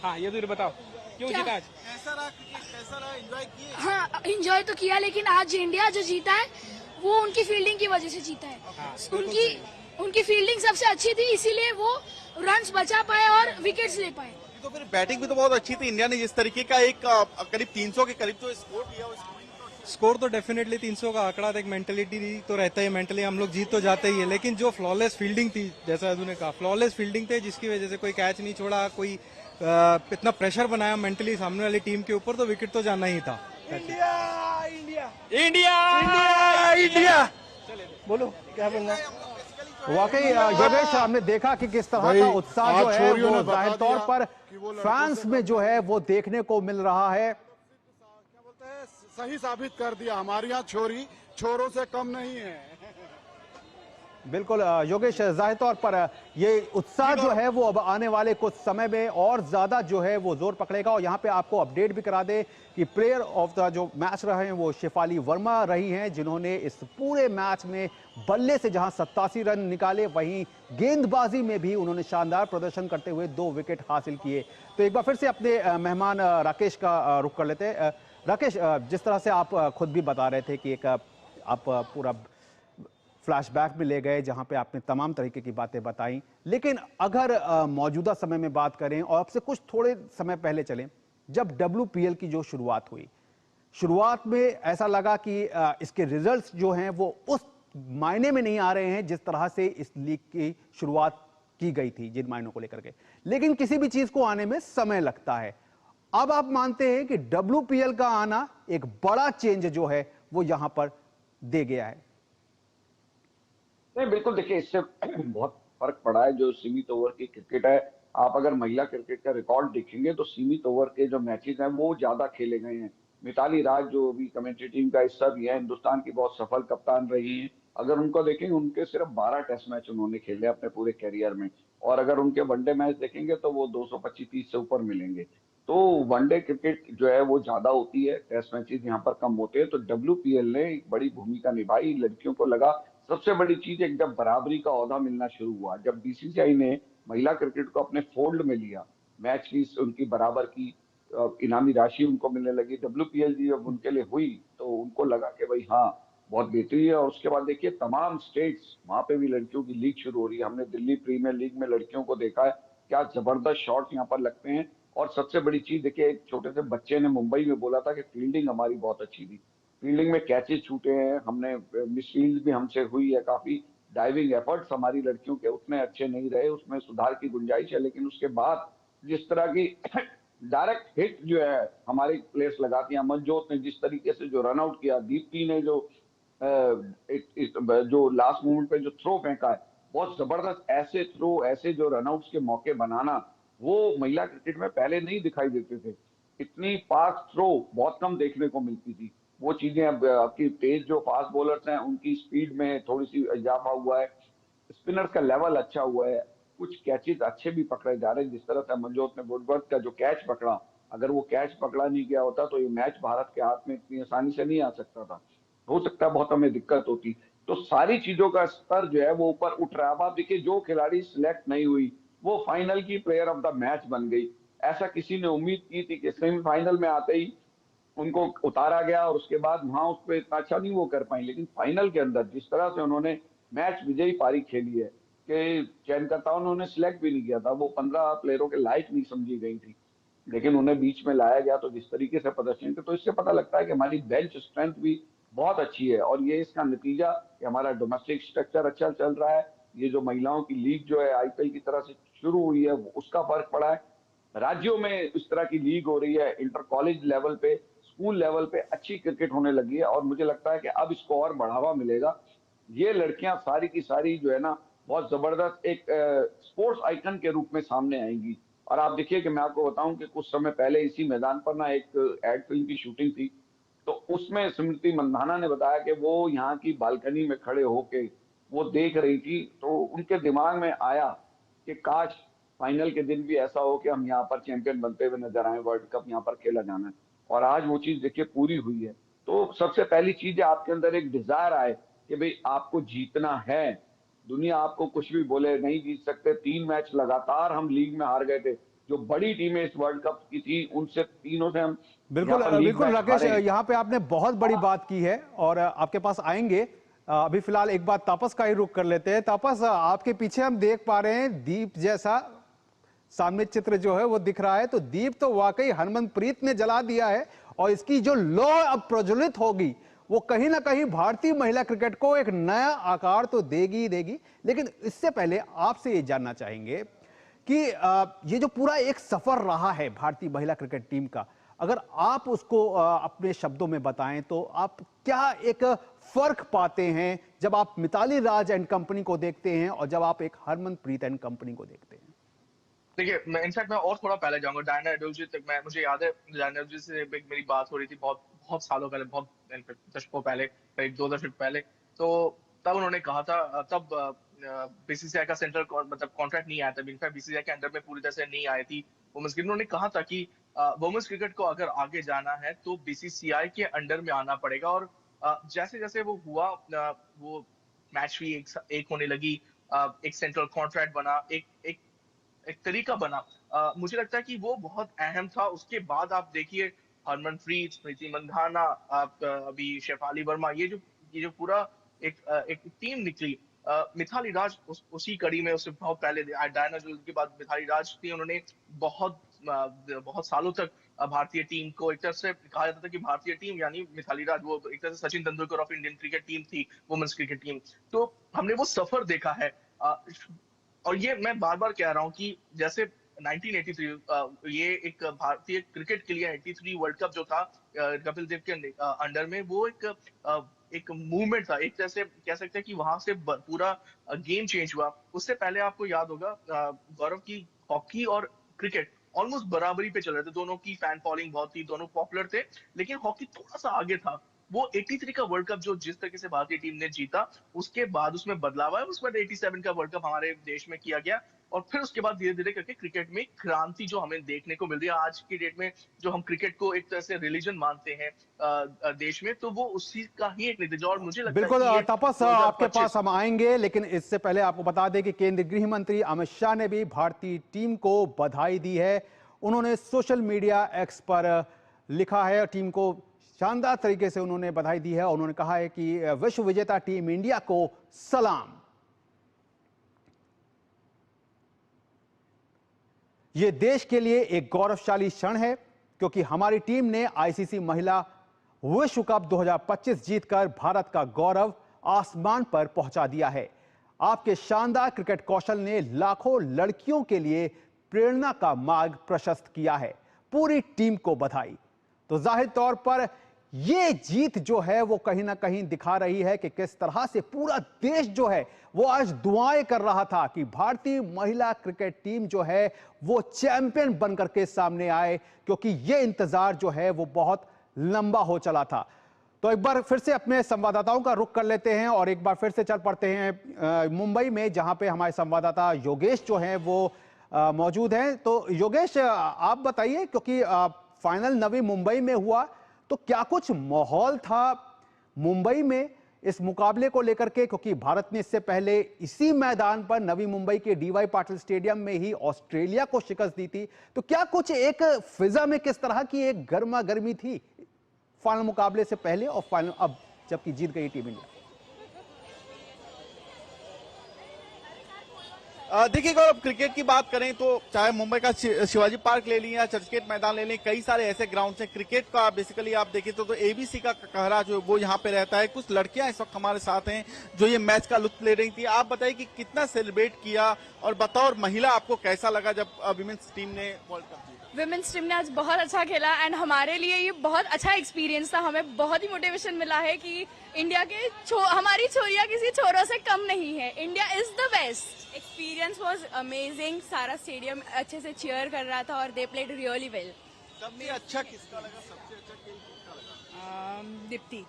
हाँ, ये तो बताओ क्यों जीता आज? कैसा रहा क्रिकेट, कैसा रहा, एंजॉय किए? हाँ, एंजॉय तो किया, लेकिन आज इंडिया जो जीता है वो उनकी फील्डिंग की वजह से जीता है। उनकी फील्डिंग सबसे अच्छी थी, इसीलिए वो रन्स बचा पाए और विकेट्स ले पाए। तो फिर बैटिंग भी तो बहुत अच्छी थी। इंडिया ने जिस तरीके का एक करीब 300 के करीब जो स्कोर किया, स्कोर तो डेफिनेटली 300 का आंकड़ा था। एक मेंटेलिटी तो रहता है, मेंटली हम लोग जीत तो जाते ही है, लेकिन जो फ्लॉलेस फील्डिंग थी, जैसा अदू ने कहा, फ्लॉलेस फील्डिंग थी, जिसकी वजह से कोई कैच नहीं छोड़ा, कोई इतना प्रेशर बनाया मेंटली सामने वाली टीम के ऊपर, तो विकेट तो जाना ही था। India India India India. बोलो क्या बोलना। वाकई योगेश, हमने देखा कि किस तरह का उत्साह जो है वो जाहिर तौर पर फ्रांस में जो है वो देखने को मिल रहा है। सही साबित कर दिया, हमारे यहाँ छोरी छोरों से कम नहीं है। बिल्कुल योगेश, जाहिर तौर पर ये उत्साह जो है वो अब आने वाले कुछ समय में और ज्यादा जो है वो जोर पकड़ेगा। और यहाँ पे आपको अपडेट भी करा दे कि प्लेयर ऑफ द जो मैच रहे हैं वो शेफाली वर्मा रही हैं, जिन्होंने इस पूरे मैच में बल्ले से जहां 87 रन निकाले, वहीं गेंदबाजी में भी उन्होंने शानदार प्रदर्शन करते हुए 2 विकेट हासिल किए। तो एक बार फिर से अपने मेहमान राकेश का रुख कर लेते हैं। राकेश, जिस तरह से आप खुद भी बता रहे थे कि एक आप पूरा फ्लैशबैक में ले गए जहां पे आपने तमाम तरीके की बातें बताई, लेकिन अगर मौजूदा समय में बात करें और आपसे कुछ थोड़े समय पहले चलें, जब WPL की जो शुरुआत हुई, शुरुआत में ऐसा लगा कि इसके रिजल्ट्स जो हैं वो उस मायने में नहीं आ रहे हैं जिस तरह से इस लीग की शुरुआत की गई थी, जिन मायनों को लेकर के, लेकिन किसी भी चीज को आने में समय लगता है। अब आप मानते हैं कि WPL का आना एक बड़ा चेंज जो है वो यहां पर दे गया है? नहीं, बिल्कुल, देखिए इससे बहुत फर्क पड़ा है। जो सीमित ओवर की क्रिकेट है, आप अगर महिला क्रिकेट का रिकॉर्ड देखेंगे तो सीमित ओवर के जो मैचेस हैं वो ज्यादा खेले गए हैं। मिताली राज जो अभी कमेंट्री टीम का हिस्सा भी है, हिंदुस्तान की बहुत सफल कप्तान रही हैं। अगर उनको देखेंगे, उनके सिर्फ 12 टेस्ट मैच उन्होंने खेले अपने पूरे कैरियर में, और अगर उनके वनडे मैच देखेंगे तो वो 225-30 से ऊपर मिलेंगे। तो वनडे क्रिकेट जो है वो ज्यादा होती है, टेस्ट मैचेस यहाँ पर कम होते हैं। तो WPL ने एक बड़ी भूमिका निभाई। लड़कियों को लगा, सबसे बड़ी चीज एक जब बराबरी का ओहदा मिलना शुरू हुआ, जब BCCI ने महिला क्रिकेट को अपने फोल्ड में लिया, मैच फीस उनकी बराबर की इनामी राशि उनको मिलने लगी, WPL जी जब उनके लिए हुई तो उनको लगा कि भाई हाँ बहुत बेहतरी है। और उसके बाद देखिए तमाम स्टेट्स, वहां पे भी लड़कियों की लीग शुरू हो रही है। हमने दिल्ली प्रीमियर लीग में लड़कियों को देखा है, क्या जबरदस्त शॉट यहाँ पर लगते हैं। और सबसे बड़ी चीज देखिए, एक छोटे से बच्चे ने मुंबई में बोला था कि फील्डिंग हमारी बहुत अच्छी थी, फील्डिंग में कैचेस छूटे हैं, हमने मिसफील्ड भी हमसे हुई है काफी, डाइविंग एफर्ट्स हमारी लड़कियों के उतने अच्छे नहीं रहे, उसमें सुधार की गुंजाइश है। लेकिन उसके बाद जिस तरह की डायरेक्ट हिट जो है हमारी प्लेयर्स लगाती हैं, अमनजोत ने जिस तरीके से जो रन आउट किया, दीप्ति ने जो लास्ट मोमेंट पे जो थ्रो फेंका है, बहुत जबरदस्त ऐसे थ्रो, ऐसे जो रनआउट्स के मौके बनाना, वो महिला क्रिकेट में पहले नहीं दिखाई देते थे। इतनी फास्ट थ्रो बहुत कम देखने को मिलती थी। वो चीजें अब आपकी तेज जो फास्ट बॉलर्स हैं उनकी स्पीड में थोड़ी सी इजाफा हुआ है, स्पिनर्स का लेवल अच्छा हुआ है, कुछ कैचेस अच्छे भी पकड़े जा रहे हैं। जिस तरह से मनजोत ने वुडवर्थ का जो कैच पकड़ा, अगर वो कैच पकड़ा नहीं गया होता तो ये मैच भारत के हाथ में इतनी आसानी से नहीं आ सकता था, हो सकता है बहुत हमें दिक्कत होती। तो सारी चीजों का स्तर जो है वो ऊपर उठ रहा है। अब आप देखिए, जो खिलाड़ी सिलेक्ट नहीं हुई वो फाइनल की प्लेयर ऑफ द मैच बन गई। ऐसा किसी ने उम्मीद की थी कि सेमीफाइनल में आते ही उनको उतारा गया और उसके बाद वहां उस पर इतना अच्छा नहीं वो कर पाई, लेकिन फाइनल के अंदर जिस तरह से उन्होंने मैच विजयी पारी खेली है कि चयनकर्ताओं ने उन्हें सिलेक्ट भी नहीं किया था, वो 15 प्लेयरों के लायक नहीं समझी गई थी, लेकिन उन्हें बीच में लाया गया। तो जिस तरीके से प्रदर्शन किया, तो इससे पता लगता है कि हमारी बेंच स्ट्रेंथ भी बहुत अच्छी है। और ये इसका नतीजा कि हमारा डोमेस्टिक स्ट्रक्चर अच्छा चल रहा है। ये जो महिलाओं की लीग जो है IPL की तरह से शुरू हुई है, उसका फर्क पड़ा है। राज्यों में इस तरह की लीग हो रही है, इंटर कॉलेज लेवल पे, स्कूल लेवल पे अच्छी क्रिकेट होने लगी है, और मुझे लगता है कि अब इसको और बढ़ावा मिलेगा। ये लड़कियां सारी की सारी जो है ना, बहुत जबरदस्त एक स्पोर्ट्स आइकन के रूप में सामने आएंगी। और आप देखिए कि मैं आपको बताऊं कि कुछ समय पहले इसी मैदान पर ना एक एड फिल्म की शूटिंग थी, तो उसमें स्मृति मंधाना ने बताया कि वो यहाँ की बालकनी में खड़े होके वो देख रही थी, तो उनके दिमाग में आया कि काश फाइनल के दिन भी ऐसा हो कि हम यहाँ पर चैंपियन बनते हुए नजर आए, वर्ल्ड कप यहाँ पर खेला जाना है। और आज वो चीज देखिए पूरी हुई है। तो सबसे पहली चीज है आपके अंदर एक डिजायर आए कि भाई आपको जीतना है। दुनिया आपको कुछ भी बोले, नहीं जीत सकते। 3 मैच लगातार हम लीग में हार गए थे। जो बड़ी टीमें इस वर्ल्ड कप की थी उनसे, तीनों से हम बिल्कुल बिल्कुल राकेश, यहाँ पे आपने बहुत बड़ी बात की है और आपके पास आएंगे। अभी फिलहाल एक बात तापस का ही रुख कर लेते हैं। तापस, आपके पीछे हम देख पा रहे हैं दीप जैसा सामने चित्र जो है वो दिख रहा है। तो दीप तो वाकई हरमनप्रीत ने जला दिया है और इसकी जो लौ अब प्रज्वलित होगी वो कहीं ना कहीं भारतीय महिला क्रिकेट को एक नया आकार तो देगी ही देगी। लेकिन इससे पहले आपसे ये जानना चाहेंगे कि ये जो पूरा एक सफर रहा है भारतीय महिला क्रिकेट टीम का, अगर आप उसको अपने शब्दों में बताएं तो आप क्या एक फर्क पाते हैं जब आप मिताली राज एंड कंपनी को देखते हैं और जब आप एक हरमनप्रीत एंड कंपनी को देखते हैं? देखिए, मैं इनफैक्ट मैं और थोड़ा पहले जाऊंगा। डायना एडोलजी तक मुझे याद है, डायना एडोलजी से मेरी बात हो रही थी बहुत सालों पहले, बहुत दशकों पहले, करीब 2 दशक पहले। तो तब उन्होंने कहा था, तब बीसीसीआई का सेंट्रल मतलब कॉन्ट्रैक्ट नहीं आया था, इनफैक्ट बीसीसीआई के अंडर में पूरी तरह से नहीं आई थी वुमेन्स क्रिकेट। उन्होंने कहा था कि वुमेन्स क्रिकेट को अगर आगे जाना है तो बीसीसीआई के अंडर में आना पड़ेगा। और जैसे जैसे वो हुआ, वो मैच भी एक होने लगी, एक सेंट्रल कॉन्ट्रैक्ट बना, एक तरीका बना। मुझे लगता है कि वो बहुत अहम था। उसके बाद आप देखिए हरमनप्रीत, स्मृति मंधाना, आप अभी शेफाली वर्मा, ये जो पूरा एक टीम निकली। मिताली राज उसी कड़ी में, उससे बहुत पहले डायना एडोलजी के बाद मिताली राज थी। उन्होंने बहुत सालों तक भारतीय टीम को, एक तरह से कहा जाता था कि भारतीय टीम यानी मिताली राज, वो एक तरह से Sachin Tendulkar of Indian cricket team थी, वुमेन्स क्रिकेट टीम। तो हमने वो सफर देखा है। और ये मैं बार बार कह रहा हूँ कि जैसे 1983 ये एक भारतीय क्रिकेट के लिए 83 वर्ल्ड कप जो था कपिल देव के अंडर में, वो एक मूवमेंट था। एक तरह से कह सकते हैं कि वहां से पूरा गेम चेंज हुआ। उससे पहले आपको याद होगा गौरव की हॉकी और क्रिकेट ऑलमोस्ट बराबरी पे चल रहे थे, दोनों की फैन फॉलोइंग बहुत थी, दोनों पॉपुलर थे, लेकिन हॉकी थोड़ा सा आगे था। वो 83 का वर्ल्ड कप जो जिस तरीके से भारतीय टीम ने जीता, उसके बाद उसमें बदलाव आया। उसके बाद 87 का वर्ल्ड कप हमारे देश में किया गया और फिर उसके बाद धीरे धीरे करके क्रिकेट में क्रांति जो हमें देखने को मिल रही है आज की डेट में, जो हम क्रिकेट को एक तरह से रिलीजन मानते हैं देश में, तो वो उसी का ही एक नतीजा। और मुझे लगता बिल्कुल है तापस, आपके पास हम आएंगे, लेकिन इससे पहले आपको बता दें कि केंद्रीय गृह मंत्री अमित शाह ने भी भारतीय टीम को बधाई दी है। उन्होंने सोशल मीडिया एक्स पर लिखा है, टीम को शानदार तरीके से उन्होंने बधाई दी है और उन्होंने कहा है कि विश्व विजेता टीम इंडिया को सलाम। यह देश के लिए एक गौरवशाली क्षण है क्योंकि हमारी टीम ने आईसीसी महिला विश्व कप 2025 जीतकर भारत का गौरव आसमान पर पहुंचा दिया है। आपके शानदार क्रिकेट कौशल ने लाखों लड़कियों के लिए प्रेरणा का मार्ग प्रशस्त किया है। पूरी टीम को बधाई। तो जाहिर तौर पर ये जीत जो है वो कहीं ना कहीं दिखा रही है कि किस तरह से पूरा देश जो है वो आज दुआएं कर रहा था कि भारतीय महिला क्रिकेट टीम जो है वो चैंपियन बनकर के सामने आए, क्योंकि ये इंतजार जो है वो बहुत लंबा हो चला था। तो एक बार फिर से अपने संवाददाताओं का रुख कर लेते हैं और एक बार फिर से चल पड़ते हैं मुंबई में, जहां पे हमारे संवाददाता योगेश जो हैं वो मौजूद हैं। तो योगेश, आप बताइए, क्योंकि फाइनल नवी मुंबई में हुआ, तो क्या कुछ माहौल था मुंबई में इस मुकाबले को लेकर के, क्योंकि भारत ने इससे पहले इसी मैदान पर नवी मुंबई के डीवाई पाटिल स्टेडियम में ही ऑस्ट्रेलिया को शिकस्त दी थी। तो क्या कुछ एक फिजा में किस तरह की एक गर्मा गर्मी थी फाइनल मुकाबले से पहले और फाइनल अब जबकि जीत गई टीम इंडिया? देखिए गौरव, क्रिकेट की बात करें तो चाहे मुंबई का शिवाजी पार्क ले लें या चर्चगेट मैदान ले लें, कई सारे ऐसे ग्राउंड हैं क्रिकेट का बेसिकली आप देखें तो एबीसी का कहरा जो वो यहाँ पे रहता है। कुछ लड़कियां इस वक्त हमारे साथ हैं जो ये मैच का लुत्फ ले रही थी। आप बताइए कि कितना सेलिब्रेट किया और बतौर महिला आपको कैसा लगा जब विमेंस टीम ने वर्ल्ड कप जीता? विमेंस टीम ने आज बहुत अच्छा खेला एंड हमारे लिए ये बहुत अच्छा एक्सपीरियंस था। हमें बहुत ही मोटिवेशन मिला है कि इंडिया के हमारी छोरियां किसी छोरों से कम नहीं है। India is the best. Experience was amazing. सारा स्टेडियम अच्छे से चीयर कर रहा था और दे प्लेड रियली वेल। सबसे अच्छा किसका लगा? सबसे अच्छा खेल किसका लगा? Deepti.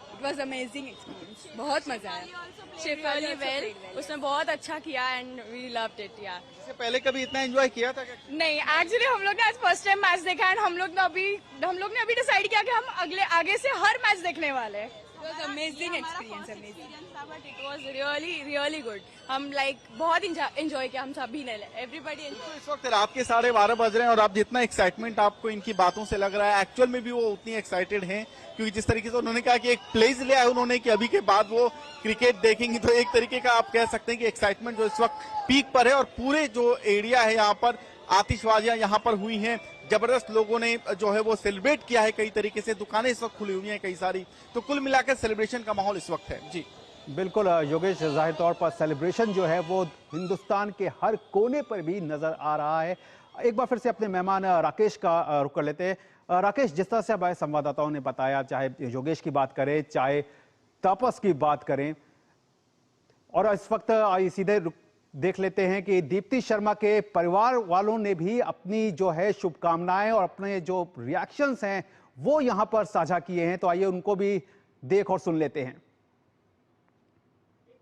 It was amazing experience, बहुत मजा आया। शेफाली वेल, उसने बहुत अच्छा किया एंड वी लव्ड इट। या इससे पहले कभी इतना एंजॉय किया था क्या? नहीं, एक्चुअली हम लोग ने आज फर्स्ट टाइम मैच देखा एंड हम लोग ने अभी डिसाइड किया कि हम आगे से हर मैच देखने वाले हैं। It was amazing experience, amazing. But it was really good. हम बहुत enjoy किया हम सभी ने, everybody enjoy. इस वक्त रात के 12:30 बज रहे हैं और आप जितना एक्साइटमेंट आपको इनकी बातों से लग रहा है, एक्चुअल में भी वो उतनी एक्साइटेड हैं, क्योंकि जिस तरीके से उन्होंने कहा कि एक प्लेज लिया है उन्होंने कि अभी के बाद वो क्रिकेट देखेंगी, तो एक तरीके का आप कह सकते हैं कि एक्साइटमेंट जो इस वक्त पीक पर है और पूरे जो एरिया है यहाँ पर आतिशबाजियां यहाँ पर हुई हैं, जबरदस्त लोगों ने जो है वो सेलिब्रेट किया है, कई तरीके से दुकानें इस वक्त खुली हुई हैं कई सारी, तो कुल मिलाकर सेलिब्रेशन का माहौल इस वक्त है। जी बिल्कुल योगेश, जाहिर तौर पर सेलिब्रेशन जो है वो हिंदुस्तान के हर कोने पर भी नजर आ रहा है। एक बार फिर से अपने मेहमान राकेश का रुख कर लेते हैं। राकेश, जिस तरह से हमारे संवाददाताओं ने बताया, चाहे योगेश की बात करें चाहे तापस की बात करें, और इस वक्त सीधे देख लेते हैं कि दीप्ति शर्मा के परिवार वालों ने भी अपनी जो है शुभकामनाएं और अपने जो रिएक्शंस हैं वो यहां पर साझा किए हैं, तो आइए उनको भी देख और सुन लेते हैं।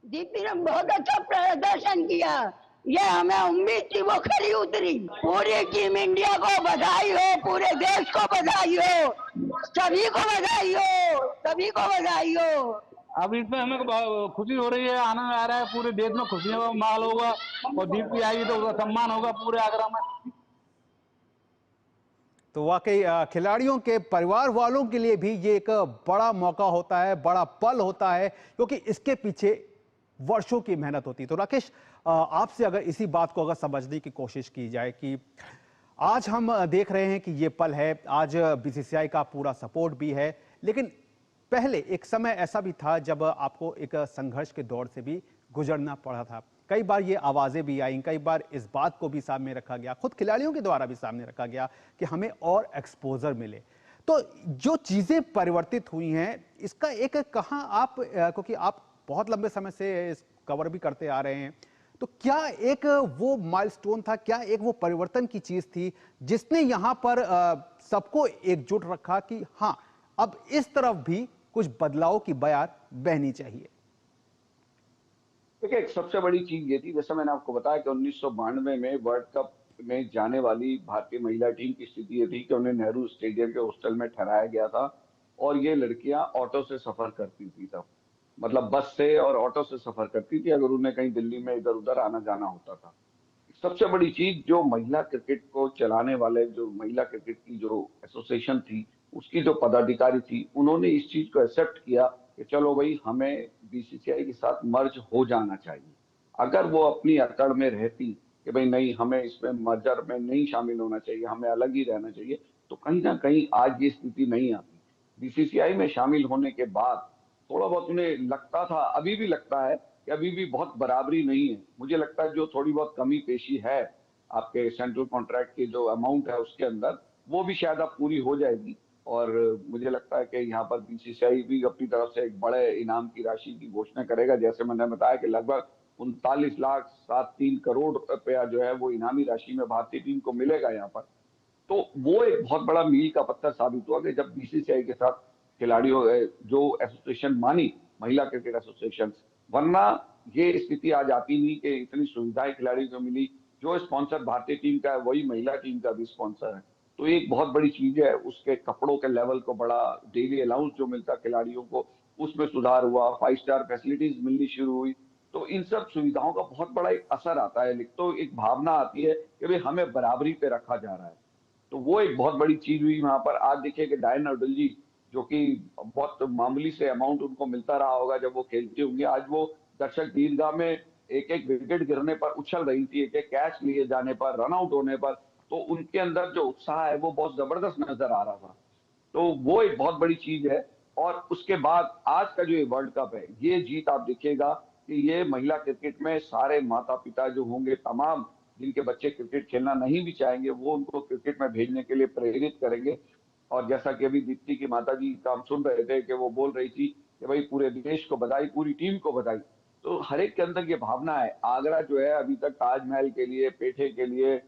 दीप्ति ने बहुत अच्छा प्रदर्शन किया, ये हमें उम्मीद थी, वो खरी उतरी। पूरी टीम इंडिया को बधाई हो, पूरे देश को बधाई हो, सभी को बधाई हो, सभी को बधाई हो। अब इसमें हमें खुशी हो रही है, आनंद आ रहा है, पूरे देश में खुशियों का माहौल होगा और दीप्ति आएगी तो उसका सम्मान होगा पूरे आगरा में। तो वाकई खिलाड़ियों के परिवार वालों के लिए भी ये एक बड़ा मौका होता है, बड़ा पल होता है, क्योंकि इसके पीछे वर्षों की मेहनत होती है। तो राकेश, आपसे अगर इसी बात को अगर समझने की कोशिश की जाए कि आज हम देख रहे हैं कि ये पल है, आज बीसीसीआई का पूरा सपोर्ट भी है, लेकिन पहले एक समय ऐसा भी था जब आपको एक संघर्ष के दौर से भी गुजरना पड़ा था। कई बार ये आवाजें भी आई, कई बार इस बात को भी सामने रखा गया, खुद खिलाड़ियों के द्वारा भी सामने रखा गया कि हमें और एक्सपोजर मिले। तो जो चीजें परिवर्तित हुई हैं, इसका एक कहां आप, क्योंकि आप बहुत लंबे समय से इस कवर भी करते आ रहे हैं, तो क्या एक वो माइलस्टोन था, क्या एक वो परिवर्तन की चीज थी जिसने यहां पर सबको एकजुट रखा कि हाँ, अब इस तरफ भी कुछ बदलाव की बयार बहनी चाहिए? देखिए, एक सबसे बड़ी चीज ये थी, जैसे मैंने आपको बताया कि 1992 में वर्ल्ड कप में जाने वाली भारतीय महिला टीम की स्थिति ये थी कि उन्हें नेहरू स्टेडियम के हॉस्टल में ठहराया गया था और ये लड़कियां ऑटो से सफर करती थी तब, मतलब बस से और ऑटो से सफर करती थी अगर उन्हें कहीं दिल्ली में इधर उधर आना जाना होता था। सबसे बड़ी चीज, जो महिला क्रिकेट को चलाने वाले, जो महिला क्रिकेट की जो एसोसिएशन थी, उसकी जो पदाधिकारी थी, उन्होंने इस चीज को एक्सेप्ट किया कि चलो भाई, हमें बीसीसीआई के साथ मर्ज हो जाना चाहिए। अगर वो अपनी अकड़ में रहती कि भाई नहीं, हमें इसमें मर्जर में नहीं शामिल होना चाहिए, हमें अलग ही रहना चाहिए, तो कहीं ना कहीं आज ये स्थिति नहीं आती। बीसीसीआई में शामिल होने के बाद थोड़ा बहुत उन्हें लगता था, अभी भी लगता है कि अभी भी बहुत बराबरी नहीं है। मुझे लगता है जो थोड़ी बहुत कमी पेशी है आपके सेंट्रल कॉन्ट्रैक्ट के जो अमाउंट है उसके अंदर, वो भी शायद अब पूरी हो जाएगी। और मुझे लगता है कि यहाँ पर बीसीसीआई भी अपनी तरफ से एक बड़े इनाम की राशि की घोषणा करेगा। जैसे मैंने बताया कि लगभग 39,73 करोड़ रुपया जो है वो इनामी राशि में भारतीय टीम को मिलेगा यहाँ पर। तो वो एक बहुत बड़ा मील का पत्थर साबित हुआ कि जब बीसीसीआई के साथ खिलाड़ियों जो एसोसिएशन मानी, महिला क्रिकेट एसोसिएशन, वरना ये स्थिति आ जाती नहीं कि इतनी सुविधाएं खिलाड़ियों को मिली। जो स्पॉन्सर भारतीय टीम का है वही महिला टीम का भी स्पॉन्सर है, तो एक बहुत बड़ी चीज है। उसके कपड़ों के लेवल को बड़ा, डेली अलाउंस जो मिलता खिलाड़ियों को उसमें सुधार हुआ, 5 स्टार फैसिलिटीज मिलनी शुरू हुई। तो इन सब सुविधाओं का बहुत बड़ा एक असर आता है, तो एक भावना आती है कि भाई हमें बराबरी पे रखा जा रहा है। तो वो एक बहुत बड़ी चीज हुई वहां पर। आज देखिए कि डायन अडुल्जी, जो कि बहुत मामूली से अमाउंट उनको मिलता रहा होगा जब वो खेलती होंगी, आज वो दर्शक दीर्घा में एक एक विकेट गिरने पर उछल रही थी, एक एक कैच लिए जाने पर, रन आउट होने पर, तो उनके अंदर जो उत्साह है वो बहुत जबरदस्त नजर आ रहा था। तो वो एक बहुत बड़ी चीज है। और उसके बाद आज का जो ये वर्ल्ड कप है, ये जीत आप देखिएगा कि ये महिला क्रिकेट में सारे माता पिता जो होंगे, तमाम जिनके बच्चे क्रिकेट खेलना नहीं भी चाहेंगे, वो उनको क्रिकेट में भेजने के लिए प्रेरित करेंगे। और जैसा कि अभी दीप्ति की माता जी का हम सुन रहे थे कि वो बोल रही थी कि भाई पूरे देश को बधाई, पूरी टीम को बधाई, तो हर एक के अंदर ये भावना है। आगरा जो है अभी तक ताजमहल के लिए, पेठे के लिए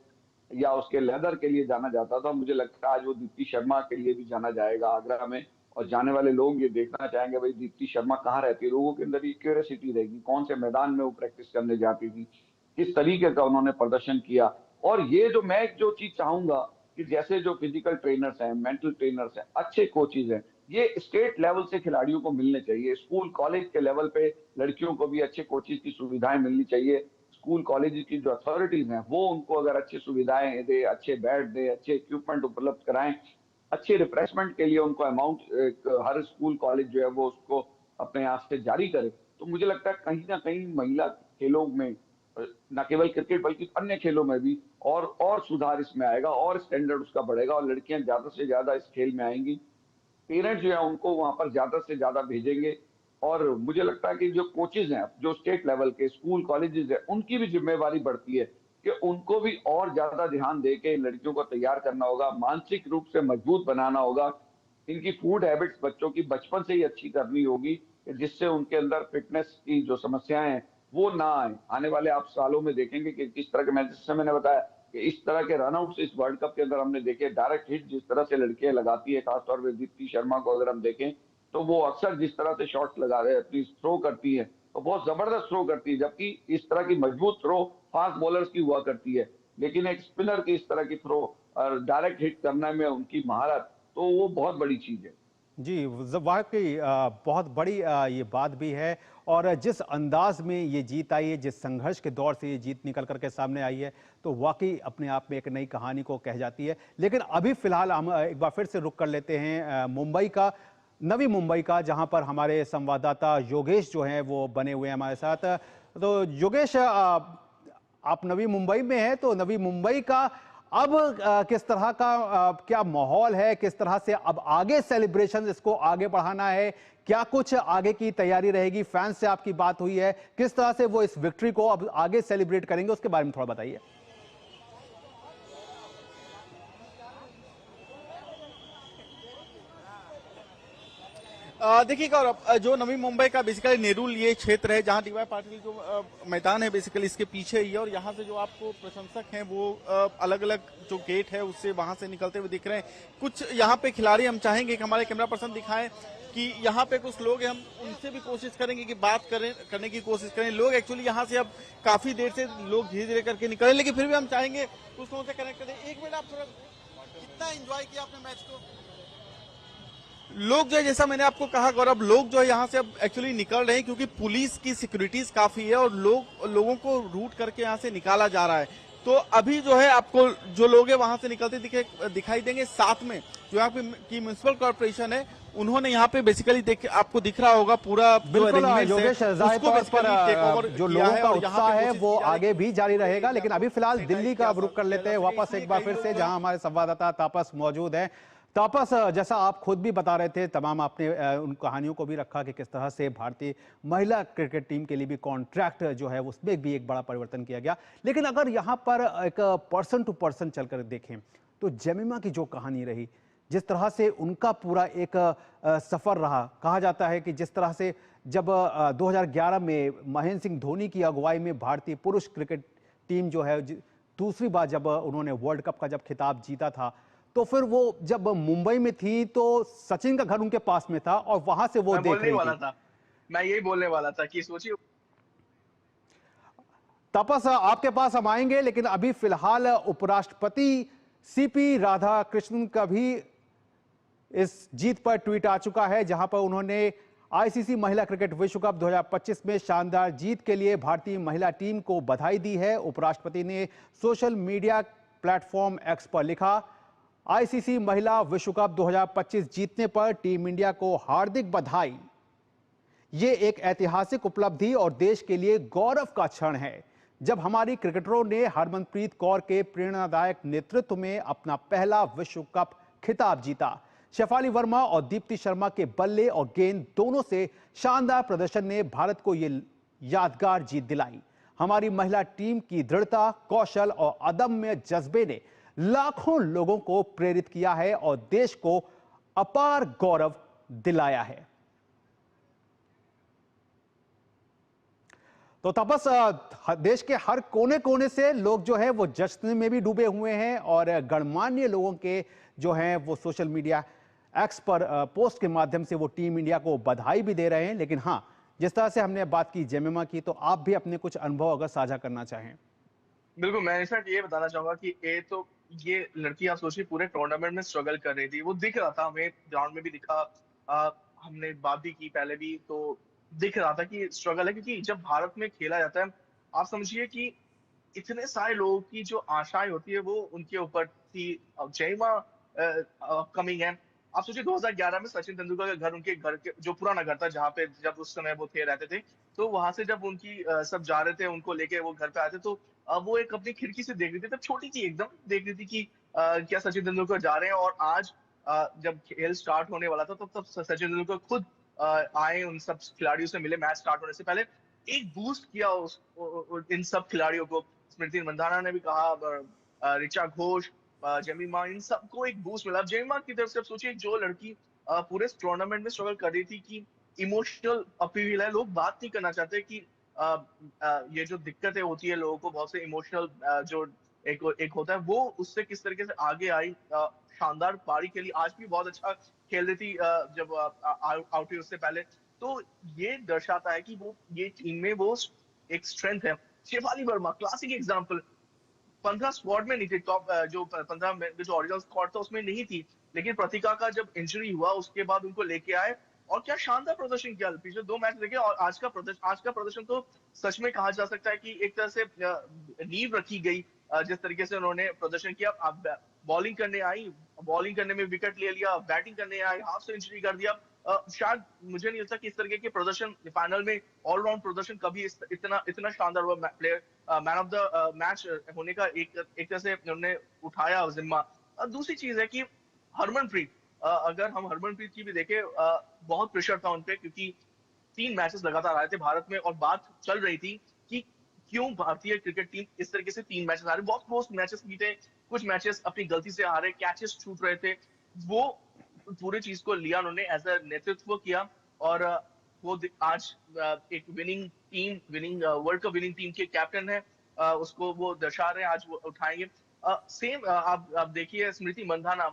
या उसके लेदर के लिए जाना जाता था, मुझे लगता है आज वो दीप्ति शर्मा के लिए भी जाना जाएगा आगरा में। और जाने वाले लोग ये देखना चाहेंगे भाई दीप्ति शर्मा कहाँ रहती है। लोगों के अंदर ये क्यूरियोसिटी रहेगी, कौन से मैदान में वो प्रैक्टिस करने जाती थी, किस तरीके का उन्होंने प्रदर्शन किया। और ये जो मैं जो चीज चाहूंगा कि जैसे जो फिजिकल ट्रेनर्स हैं, मेंटल ट्रेनर्स हैं, अच्छे कोचेज हैं, ये स्टेट लेवल से खिलाड़ियों को मिलने चाहिए। स्कूल कॉलेज के लेवल पे लड़कियों को भी अच्छे कोचेज की सुविधाएं मिलनी चाहिए। स्कूल कॉलेज की जो अथॉरिटीज हैं वो उनको अगर अच्छी सुविधाएं दे, अच्छे बेड दे, अच्छे इक्विपमेंट उपलब्ध कराएं, अच्छे रिफ्रेशमेंट के लिए उनको अमाउंट हर स्कूल कॉलेज जो है वो उसको अपने यहाँ से जारी करे, तो मुझे लगता है कहीं ना कहीं महिला खेलों में न केवल क्रिकेट बल्कि अन्य खेलों में भी और सुधार इसमें आएगा और स्टैंडर्ड उसका बढ़ेगा और लड़कियां ज्यादा से ज्यादा इस खेल में आएंगी। पेरेंट्स जो है उनको वहां पर ज्यादा से ज्यादा भेजेंगे और मुझे लगता है कि जो कोचेज हैं, जो स्टेट लेवल के स्कूल कॉलेजेस हैं, उनकी भी जिम्मेवारी बढ़ती है कि उनको भी और ज्यादा ध्यान दे के लड़कियों को तैयार करना होगा, मानसिक रूप से मजबूत बनाना होगा। इनकी फूड हैबिट्स बच्चों की बचपन से ही अच्छी करनी होगी जिससे उनके अंदर फिटनेस की जो समस्याएं हैं वो ना आए। आने वाले आप सालों में देखेंगे कि किस तरह के, मैंने बताया कि इस तरह के रनआउट्स इस वर्ल्ड कप के अंदर हमने देखे, डायरेक्ट हिट जिस तरह से लड़कियां लगाती है, खासतौर पर दीप्ति शर्मा को अगर हम देखें तो वो अक्सर जिस तरह से शॉट लगा रहे अपनी थ्रो करती है तो बहुत जबरदस्त थ्रो करती है, जबकि इस तरह की मजबूत थ्रो फास्ट बॉलर्स की हुआ करती है, लेकिन एक स्पिनर की इस तरह की थ्रो और डायरेक्ट हिट करने में उनकी महारत, तो वो बहुत बड़ी चीज है। जी वाकई बहुत बड़ी ये बात भी है और जिस अंदाज में ये जीत आई है, जिस संघर्ष के दौर से ये जीत निकल करके सामने आई है, तो वाकई अपने आप में एक नई कहानी को कह जाती है। लेकिन अभी फिलहाल हम एक बार फिर से रुक कर लेते हैं मुंबई का, नवी मुंबई का, जहां पर हमारे संवाददाता योगेश जो हैं वो बने हुए हैं हमारे साथ। तो योगेश, आप नवी मुंबई में हैं, तो नवी मुंबई का अब किस तरह का क्या माहौल है, किस तरह से अब आगे सेलिब्रेशन इसको आगे बढ़ाना है, क्या कुछ आगे की तैयारी रहेगी? फैंस से आपकी बात हुई है, किस तरह से वो इस विक्ट्री को अब आगे सेलिब्रेट करेंगे, उसके बारे में थोड़ा बताइए। देखिए गौरव, जो नवी मुंबई का बेसिकली नेहरू ये क्षेत्र है जहां डीवाई पाटिल जो मैदान है बेसिकली इसके पीछे ही है और यहाँ से जो आपको प्रशंसक हैं वो अलग अलग जो गेट है उससे वहां से निकलते हुए दिख रहे हैं। कुछ यहाँ पे खिलाड़ी हम चाहेंगे कि हमारे कैमरा पर्सन दिखाएं कि यहाँ पे कुछ लोग हैं, हम उनसे भी कोशिश करेंगे कि बात करने की कोशिश करें। लोग एक्चुअली यहाँ से अब काफी देर से लोग धीरे धीरे करके निकले, लेकिन फिर भी हम चाहेंगे कुछ लोगों से कनेक्ट करें। एक मिनट, आप थोड़ा कितना एंजॉय किया आपने मैच को? लोग जो है, जैसा मैंने आपको कहा गौरव, लोग जो है यहाँ से अब एक्चुअली निकल रहे हैं क्योंकि पुलिस की सिक्योरिटीज काफी है और लोगों को रूट करके यहाँ से निकाला जा रहा है। तो अभी जो है आपको जो लोग हैं वहां से निकलते दिखाई देंगे। साथ में जो यहाँ पे की म्युनिसिपल कॉर्पोरेशन है उन्होंने यहाँ पे बेसिकली आपको दिख रहा होगा पूरा योगेश, जाहिर तौर पर जो लोगों का उत्साह है वो आगे भी जारी रहेगा। लेकिन अभी फिलहाल दिल्ली का रुख कर लेते हैं वापस एक बार फिर से, जहां हमारे संवाददाता तापस मौजूद है। तापस, जैसा आप खुद भी बता रहे थे, तमाम आपने उन कहानियों को भी रखा कि किस तरह से भारतीय महिला क्रिकेट टीम के लिए भी कॉन्ट्रैक्ट जो है उसमें भी एक बड़ा परिवर्तन किया गया। लेकिन अगर यहाँ पर एक पर्सन टू पर्सन चलकर देखें तो जेमिमा की जो कहानी रही, जिस तरह से उनका पूरा एक सफर रहा, कहा जाता है कि जिस तरह से जब 2011 में महेंद्र सिंह धोनी की अगुवाई में भारतीय पुरुष क्रिकेट टीम जो है दूसरी बार जब उन्होंने वर्ल्ड कप का जब खिताब जीता था, तो फिर वो जब मुंबई में थी तो सचिन का घर उनके पास में था और वहां से वो देख रही थी। मैं यही बोलने वाला था कि सोचिए। तापस, आपके पास हम आएंगे, लेकिन अभी फिलहाल उपराष्ट्रपति सीपी राधाकृष्णन का भी इस जीत पर ट्वीट आ चुका है, जहां पर उन्होंने आईसीसी महिला क्रिकेट विश्व कप 2025 में शानदार जीत के लिए भारतीय महिला टीम को बधाई दी है। उपराष्ट्रपति ने सोशल मीडिया प्लेटफॉर्म एक्स पर लिखा, आईसीसी महिला विश्व कप 2025 जीतने पर टीम इंडिया को हार्दिक बधाई। ये एक ऐतिहासिक उपलब्धि और देश के लिए गौरव का क्षण है जब हमारी क्रिकेटरों ने हरमनप्रीत कौर के प्रेरणादायक नेतृत्व में अपना पहला विश्व कप खिताब जीता। शेफाली वर्मा और दीप्ति शर्मा के बल्ले और गेंद दोनों से शानदार प्रदर्शन ने भारत को ये यादगार जीत दिलाई। हमारी महिला टीम की दृढ़ता, कौशल और अदम्य जज्बे ने लाखों लोगों को प्रेरित किया है और देश को अपार गौरव दिलाया है। तो तपस, देश के हर कोने कोने से लोग जो है वो जश्न में भी डूबे हुए हैं और गणमान्य लोगों के जो हैं वो सोशल मीडिया एक्स पर पोस्ट के माध्यम से वो टीम इंडिया को बधाई भी दे रहे हैं। लेकिन हाँ, जिस तरह से हमने बात की जेमिमा की, तो आप भी अपने कुछ अनुभव अगर साझा करना चाहें। बिल्कुल, मैं इनफैक्ट ये बताना चाहूंगा कि ये लड़की आप सोचिए पूरे टूर्नामेंट में स्ट्रगल कर रही थी, वो दिख रहा था, हमें ग्राउंड में भी दिखा, हमने बात भी की पहले भी, तो दिख रहा था कि स्ट्रगल है। क्योंकि जब भारत में खेला जाता है, आप समझिए कि इतने सारे लोगों की जो आशाएं होती है वो उनके ऊपर थी। जयमा कमिंग है, आप सोचिए 2011 में सचिन तेंदुलकर का घर, उनके घर के जो पुराना घर था जहाँ पे जब उस समय वो रहते थे, तो वहां से जब उनकी सब जा रहे थे उनको लेके वो घर पे आए थे, तो वो एक अपनी खिड़की से देख रही थी, तब छोटी सी एकदम देख रही थी कि क्या सचिन तेंदुलकर जा रहे हैं। और आज जब खेल स्टार्ट होने वाला था तब सचिन तेंदुलकर खुद आए, उन सब खिलाड़ियों से मिले, मैच स्टार्ट होने से पहले एक बूस्ट किया इन सब खिलाड़ियों को। स्मृति मंधाना ने भी कहा, ऋचा घोष, जेमिमा, इन सबको एक बूस्ट मिला। जेमिमा की तरफ से सोचिए, जो लड़की पूरे टूर्नामेंट में स्ट्रगल कर रही थी कि इमोशनल अपील है, लोग बात नहीं करना चाहते कि ये जो दिक्कतें होती है लोगों को, बहुत से इमोशनल जो एक होता है, वो उससे किस तरीके से आगे आई। शानदार पारी खेली, आज भी बहुत अच्छा खेल रही थी जब आउट हुई उससे पहले। तो ये दर्शाता है कि वो ये टीम में वो एक स्ट्रेंथ है। Shefali Verma classic example, 15 squad में नहीं थी, टॉप जो 15 में जो ओरिजिनल स्क्वाड था उसमें नहीं थी, लेकिन प्रतिका का जब इंजरी हुआ उसके बाद उनको लेके आए और क्या शानदार प्रदर्शन किया। पिछले 2 मैच देखे और आज का प्रदर्शन तो सच में कहा जा सकता है कि एक तरह से नींव रखी गई। जिस तरीके से उन्होंने प्रदर्शन किया, बॉलिंग करने आई, बॉलिंग करने में विकेट ले लिया, बैटिंग करने आई, हाफ सेंचुरी कर दिया। शायद मुझे नहीं लगता कि इस तरीके के प्रदर्शन फाइनल में ऑलराउंड प्रदर्शन कभी इतना शानदार हुआ। Player man of the match होने का एक तरह से उन्होंने उठाया जिम्मा। दूसरी चीज है कि हरमनप्रीत, अगर हम हरमनप्रीत की भी देखें, बहुत प्रेशर था उनपे क्योंकि 3 मैचेस लगातार आए थे भारत में और बात चल रही थी कि क्यों भारतीय क्रिकेट टीम इस तरीके से 3 मैचेस हारे। बहुत क्लोज मैचेस जीते, कुछ मैचेस अपनी गलती से हारे, कैचेस छूट रहे थे। वो पूरी चीज को लिया उन्होंने, एज अ नेतृत्व किया और वो आज एक winning world cup winning team के कैप्टन है, उसको वो दर्शा रहे हैं, आज वो उठाएंगे। सेम आप देखिए Smriti Mandhana,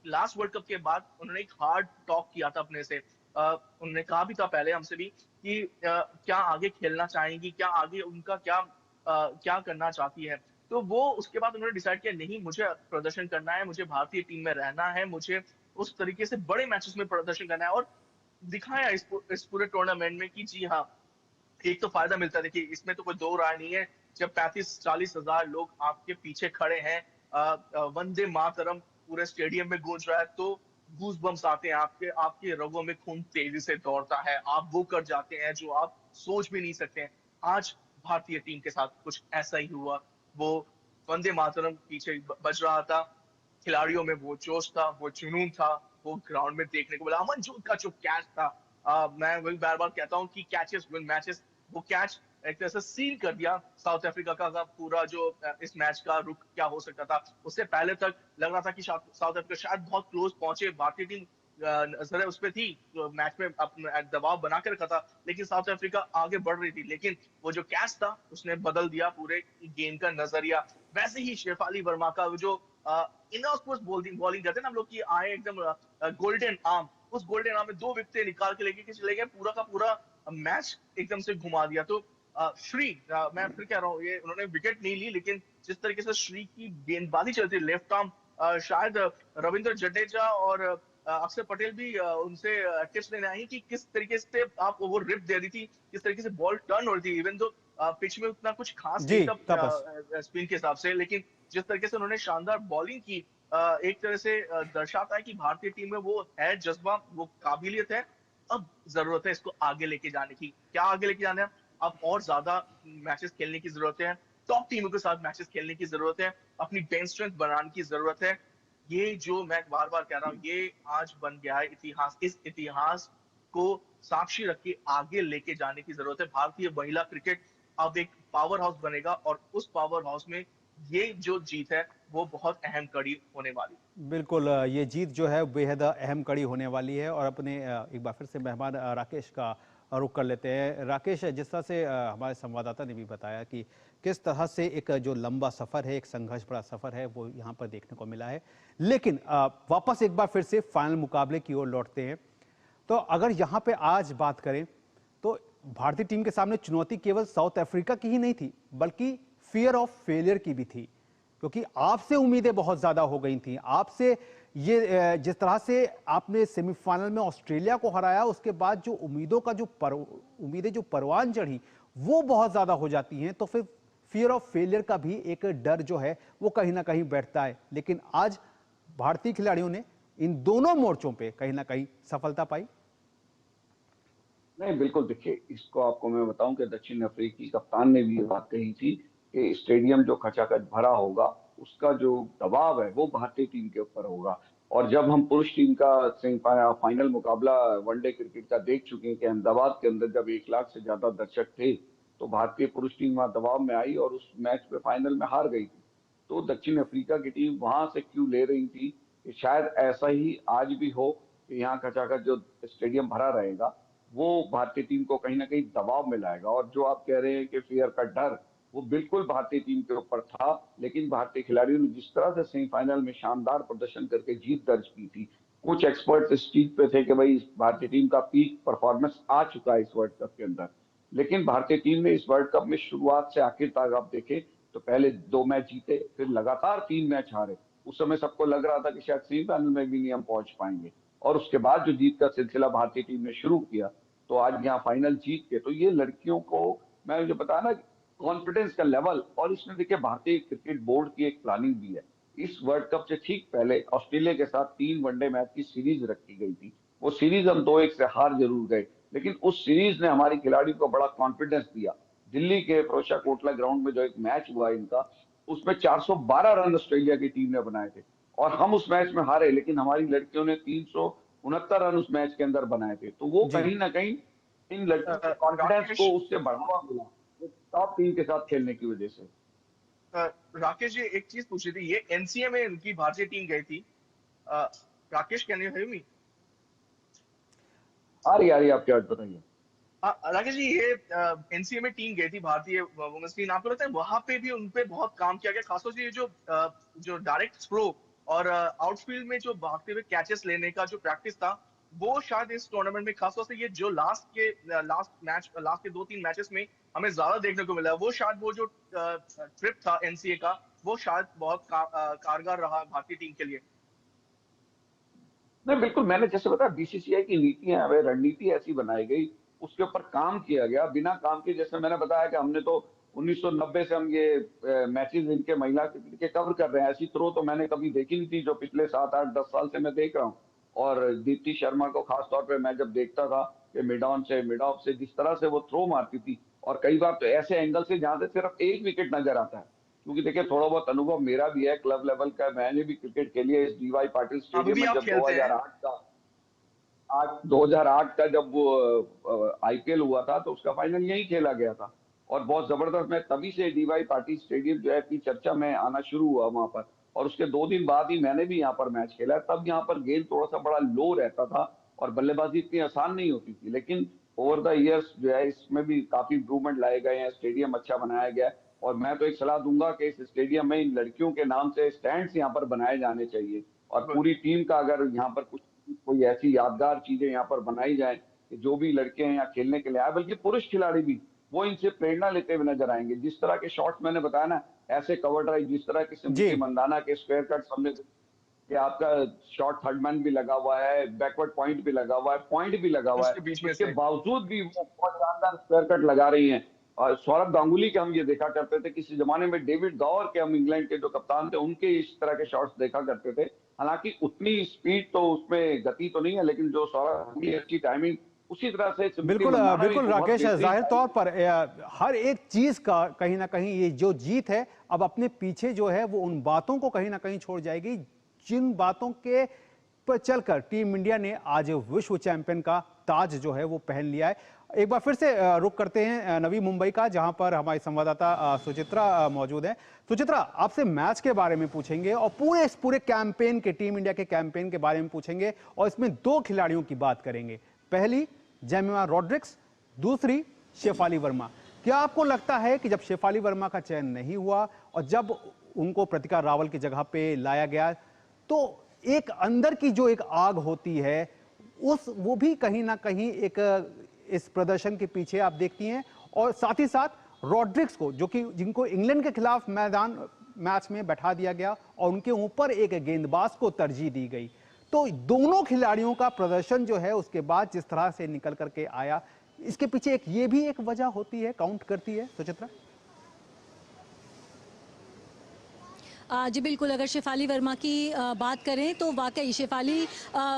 last world cup के बाद उन्होंने एक हार्ड टॉक किया था अपने से। उन्होंने कहा भी था पहले हमसे भी कि क्या आगे खेलना चाहेंगी, क्या आगे उनका क्या करना चाहती है। तो वो उसके बाद उन्होंने डिसाइड किया, नहीं मुझे प्रदर्शन करना है, मुझे भारतीय टीम में रहना है, मुझे उस तरीके से बड़े मैचेस में प्रदर्शन करना है। और दिखाया इस पूरे टूर्नामेंट में कि जी हाँ, एक तो फायदा मिलता है। देखिए इसमें तो कोई दो राय नहीं है, जब 35-40 हजार लोग आपके पीछे खड़े हैं, वंदे मातरम पूरे स्टेडियम में गूंज रहा है, तो गूज बम्स आते हैं, आपके रगों में खून तेजी से दौड़ता है, आप वो कर जाते हैं जो आप सोच भी नहीं सकते हैं। आज भारतीय टीम के साथ कुछ ऐसा ही हुआ। वो वंदे मातरम पीछे बज रहा था, खिलाड़ियों में वो जोश था, वो जुनून था, वो ग्राउंड में देखने को मिला। अमनजोत का जो कैच था, मैं वही बार बार कहता हूँ कि कैचेस विन मैचेस, वो कैच एक तरह से सील कर दिया साउथ अफ्रीका का पूरा जो इस मैच का रुख क्या हो सकता था। उससे पहले तक लग रहा था कि साउथ अफ्रीका शायद बहुत क्लोज पहुंचे, भारतीय टीम नजर उस पे थी, तो मैच में अपना दबाव बना के रखा था, लेकिन साउथ अफ्रीका आगे बढ़ रही थी। लेकिन वो जो कैच था उसने बदल दिया पूरे गेम का नजरिया। वैसे ही शेफाली वर्मा का जो इनऑस्पिशियस बॉलिंग करते हैं ना हम लोग, की आए एकदम गोल्डन आर्म, उस गोल्डन आर्म में 2 विकेट निकाल के लेके चले गए, पूरा का पूरा मैच एकदम से घुमा दिया। तो श्री, मैं फिर कह रहा हूँ, ये उन्होंने विकेट नहीं ली, लेकिन जिस तरीके से श्री की गेंदबाजी चलती है, लेफ्ट आर्म, शायद रविंद्र जडेजा और अक्षर पटेल भी उनसे टिप्स लेने आई कि किस तरीके से आप वो रिप दे रही थी, किस तरीके से बॉल टर्न हो रही थी। इवन तो पिच में उतना कुछ खास नहीं था स्पिन के हिसाब से, लेकिन जिस तरीके से उन्होंने शानदार बॉलिंग की, एक तरह से दर्शाता है कि भारतीय टीम में वो है जज्बा, वो काबिलियत है। अब जरूरत है इसको आगे लेके जाने की। क्या आगे लेके जाना है? अब और ज्यादा मैचेस खेलने की जरूरत है, टॉप टीमों के साथ मैचेस खेलने की जरूरत है, अपनी बेंच स्ट्रेंथ बनाने की जरूरत है। ये जो मैं बार बार कह रहा हूँ, ये आज बन गया है इतिहास। इस इतिहास को साक्षी रख के आगे लेके जाने की जरूरत है। भारतीय महिला क्रिकेट अब एक पावर हाउस बनेगा और उस पावर हाउस में ये जो जीत है वो बहुत अहम कड़ी होने वाली है। बिल्कुल, ये जीत जो है बेहद अहम कड़ी होने वाली है। और अपने एक बार फिर से मेहमान राकेश का रुख कर लेते हैं। राकेश, जिस तरह से हमारे संवाददाता ने भी बताया कि किस तरह से एक जो लंबा सफर है, एक संघर्ष भरा सफर है, वो यहाँ पर देखने को मिला है। लेकिन वापस एक बार फिर से फाइनल मुकाबले की ओर लौटते हैं। तो अगर यहाँ पे आज बात करें तो भारतीय टीम के सामने चुनौती केवल साउथ अफ्रीका की ही नहीं थी, बल्कि फियर ऑफ फेलियर की भी थी, क्योंकि आपसे उम्मीदें बहुत ज्यादा हो गई थी। आपसे ये जिस तरह से आपने सेमीफाइनल में ऑस्ट्रेलिया को हराया, उसके बाद जो उम्मीदें जो परवान चढ़ी वो बहुत ज्यादा हो जाती हैं, तो फिर फियर ऑफ फेलियर का भी एक डर जो है वो कहीं ना कहीं बैठता है। लेकिन आज भारतीय खिलाड़ियों ने इन दोनों मोर्चों पे कहीं ना कहीं सफलता पाई। नहीं, बिल्कुल। देखिए, इसको आपको मैं बताऊं कि दक्षिण अफ्रीकी कप्तान ने भी ये बात कही थी कि स्टेडियम जो खचाखच भरा होगा उसका जो दबाव है वो भारतीय टीम के ऊपर होगा। और जब हम पुरुष टीम का फाइनल मुकाबला वनडे क्रिकेट का देख चुके हैं कि अहमदाबाद के अंदर जब 1 लाख से ज्यादा दर्शक थे तो भारतीय पुरुष टीम वहां दबाव में आई और उस मैच में फाइनल में हार गई थी। तो दक्षिण अफ्रीका की टीम वहां से क्यों ले रही थी कि शायद ऐसा ही आज भी हो कि यहाँ खचाखच जो स्टेडियम भरा रहेगा वो भारतीय टीम को कहीं ना कहीं दबाव में लाएगा। और जो आप कह रहे हैं कि फियर का डर, वो बिल्कुल भारतीय टीम के ऊपर था। लेकिन भारतीय खिलाड़ियों ने जिस तरह से सेमीफाइनल में शानदार प्रदर्शन करके जीत दर्ज की थी, कुछ एक्सपर्ट इस चीज पे थे कि भाई भारतीय टीम का पीक परफॉर्मेंस आ चुका है इस वर्ल्ड कप के अंदर। लेकिन भारतीय टीम ने इस वर्ल्ड कप में शुरुआत से आखिर तक आप देखें तो पहले 2 मैच जीते, फिर लगातार 3 मैच हारे। उस समय सबको लग रहा था कि शायद सेमीफाइनल में भी नहीं हम पहुंच पाएंगे। और उसके बाद जो जीत का सिलसिला भारतीय टीम ने शुरू किया तो आज यहाँ फाइनल जीत के, तो ये लड़कियों को मैं जो बताया ना कॉन्फिडेंस का लेवल। और इसमें देखिए भारतीय क्रिकेट बोर्ड की एक प्लानिंग भी है। इस वर्ल्ड कप से ठीक पहले ऑस्ट्रेलिया के साथ 3 वनडे मैच की सीरीज रखी गई थी। वो सीरीज हम 2-1 से हार जरूर गए, लेकिन उस सीरीज ने हमारी खिलाड़ियों को बड़ा कॉन्फिडेंस दिया। दिल्ली के फिरोजशाह कोटला ग्राउंड में जो एक मैच हुआ इनका, उसमें 412 रन ऑस्ट्रेलिया की टीम ने बनाए थे और हम उस मैच में हारे, लेकिन हमारी लड़कियों ने 369 रन उस मैच के अंदर बनाए थे। तो वो कहीं ना कहीं इन लड़कियों के कॉन्फिडेंस को उससे बढ़ावा मिला टॉप टीम के साथ खेलने की वजह से। राकेश जी, एक चीज पूछी थी, ये एनसीए में इनकी भारतीय टीम गई थी। Rakesh, can you hear me? आ रही आप क्या बताइए। राकेश जी, ये एनसीए में टीम गई थी भारतीय वुमेन्स टीम, आपको लगता है वहां पे भी उन पे बहुत काम किया गया? खासतौर से ये जो डायरेक्ट थ्रो और आउटफील्ड में जो भागते हुए कैचेस लेने का जो प्रैक्टिस था, वो शायद इस टूर्नामेंट में खासतौर से ये जो लास्ट के 2-3 मैचेस में हमें ज्यादा देखने को मिला। वो शायद वो जो ट्रिप था एनसीए का, वो शायद बहुत कारगर रहा भारतीय टीम के लिए। नहीं, बिल्कुल। मैंने जैसे बताया बीसीसीआई की नीतियां, रणनीति ऐसी बनाई गई, उसके ऊपर काम किया गया बिना काम के। जैसे मैंने बताया कि हमने तो 1990 से हम ये मैचेस इनके महिला क्रिकेट के कवर कर रहे हैं। ऐसी थ्रो तो मैंने कभी देखी नहीं थी जो पिछले 7, 8, 10 साल से मैं देख रहा हूँ। और दीप्ति शर्मा को खास तौर पे मैं जब देखता था कि मिड ऑफ से जिस तरह से वो थ्रो मारती थी, और कई बार तो ऐसे एंगल से जहां से सिर्फ 1 विकेट नजर आता है। क्योंकि देखिए थोड़ा बहुत अनुभव मेरा भी है क्लब लेवल का, मैंने भी क्रिकेट खेली है इस डीवाई पाटिल स्टेडियम में। जब 2008 का जब वो आईपीएल हुआ था तो उसका फाइनल यही खेला गया था और बहुत जबरदस्त। मैं तभी से डीवाई पाटिल स्टेडियम जो है की चर्चा में आना शुरू हुआ वहां पर, और उसके 2 दिन बाद ही मैंने भी यहाँ पर मैच खेला। तब यहाँ पर गेंद थोड़ा सा बड़ा लो रहता था और बल्लेबाजी इतनी आसान नहीं होती थी, लेकिन ओवर द ईयर्स जो है इसमें भी काफी इंप्रूवमेंट लाए गए हैं। स्टेडियम अच्छा बनाया गया है और मैं तो एक सलाह दूंगा कि इस स्टेडियम में इन लड़कियों के नाम से स्टैंड्स यहाँ पर बनाए जाने चाहिए और पूरी टीम का अगर यहाँ पर कोई ऐसी यादगार चीजें यहाँ पर बनाई जाए कि जो भी लड़के हैं यहाँ खेलने के लिए आए, बल्कि पुरुष खिलाड़ी भी, वो इनसे प्रेरणा लेते हुए नजर आएंगे। जिस तरह के शॉट्स मैंने बताया ना, ऐसे कवर ड्राइव, जिस तरह के मंदाना के स्क्वायर कट सामने कि आपका शॉर्ट थर्ड मैन भी लगा हुआ है, बैकवर्ड पॉइंट भी लगा हुआ है, पॉइंट भी लगा हुआ है, इसके बावजूद भी वो बहुत शानदार स्क्वायर कट लगा रही हैं। और सौरभ गांगुली के हम ये देखा करते थे, किसी जमाने में डेविड गौर के हम इंग्लैंड के जो कप्तान थे उनके इस तरह के शॉट्स देखा करते थे। हालांकि उतनी स्पीड तो उसमें गति तो नहीं है, लेकिन जो सौरभ गांगुली अच्छी टाइमिंग उसी तरह से बिल्कुल राकेश, जाहिर तौर पर हर एक चीज का कहीं ना कहीं ये जो जीत है अब अपने पीछे जो है वो उन बातों को कहीं ना कहीं छोड़ जाएगी जिन बातों के पर चलकर टीम इंडिया ने आज विश्व चैंपियन का ताज जो है वो पहन लिया है। एक बार फिर से रुख करते हैं नवी मुंबई का, जहां पर हमारी संवाददाता सुचित्रा मौजूद है। सुचित्रा, आपसे मैच के बारे में पूछेंगे और पूरे कैंपेन के, टीम इंडिया के कैंपेन के बारे में पूछेंगे और इसमें 2 खिलाड़ियों की बात करेंगे। पहली जेमिमा रॉड्रिक्स, दूसरी शेफाली वर्मा। क्या आपको लगता है कि जब शेफाली वर्मा का चयन नहीं हुआ और जब उनको प्रतिका रावल की जगह पे लाया गया तो एक अंदर की जो एक आग होती है वो भी कहीं ना कहीं एक इस प्रदर्शन के पीछे आप देखती हैं, और साथ ही साथ रॉड्रिक्स को जिनको इंग्लैंड के खिलाफ मैच में बैठा दिया गया और उनके ऊपर एक गेंदबाज को तरजीह दी गई। तो दोनों खिलाड़ियों का प्रदर्शन जो है उसके बाद जिस तरह से निकल करके आया, इसके पीछे ये भी एक वजह होती है, काउंट करती है सुचित्रा? जी बिल्कुल, अगर शेफाली वर्मा की बात करें तो वाकई शेफाली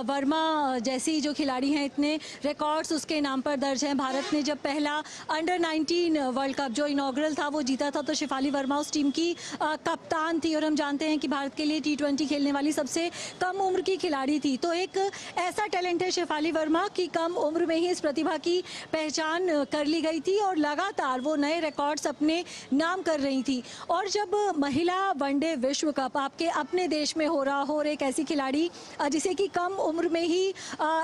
वर्मा जैसी जो खिलाड़ी हैं, इतने रिकॉर्ड्स उसके नाम पर दर्ज हैं। भारत ने जब पहला अंडर-19 वर्ल्ड कप जो इनॉग्रल था वो जीता था तो शेफाली वर्मा उस टीम की कप्तान थी, और हम जानते हैं कि भारत के लिए T20 खेलने वाली सबसे कम उम्र की खिलाड़ी थी। तो एक ऐसा टैलेंट है शेफाली वर्मा की कम उम्र में ही इस प्रतिभा की पहचान कर ली गई थी और लगातार वो नए रिकॉर्ड्स अपने नाम कर रही थी। और जब महिला वनडे विश्व कप आपके अपने देश में हो रहा हो और एक ऐसी खिलाड़ी जिसे कि कम उम्र में ही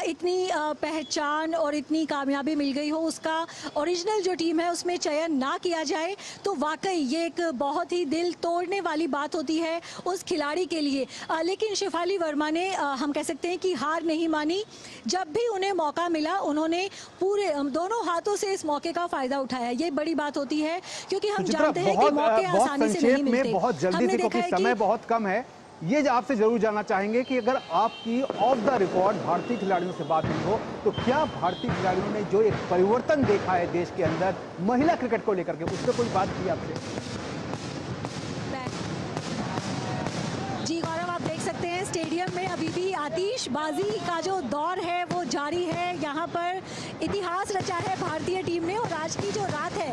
इतनी पहचान और इतनी कामयाबी मिल गई हो, उसका ओरिजिनल जो टीम है उसमें चयन ना किया जाए तो वाकई ये एक बहुत ही दिल तोड़ने वाली बात होती है उस खिलाड़ी के लिए। लेकिन शेफाली वर्मा ने हम कह सकते हैं कि हार नहीं मानी। जब भी उन्हें मौका मिला उन्होंने पूरे दोनों हाथों से इस मौके का फायदा उठाया। ये बड़ी बात होती है क्योंकि हम जानते हैं कि मौके आसानी से नहीं मिलते। बहुत जल्दी से, क्योंकि समय बहुत कम है, ये आपसे जरूर जानना चाहेंगे कि अगर आपकी ऑफ द रिकॉर्ड भारतीय खिलाड़ियों से बात हुई हो तो क्या भारतीय खिलाड़ियों ने जो एक परिवर्तन देखा है देश के अंदर महिला क्रिकेट को लेकर के, उस पर कोई बात की आपसे? जी गौरव, आप देख सकते हैं स्टेडियम में अभी भी आतिशबाजी का जो दौर है वो जारी है। यहाँ पर इतिहास रचा है भारतीय टीम ने और आज की जो रात है,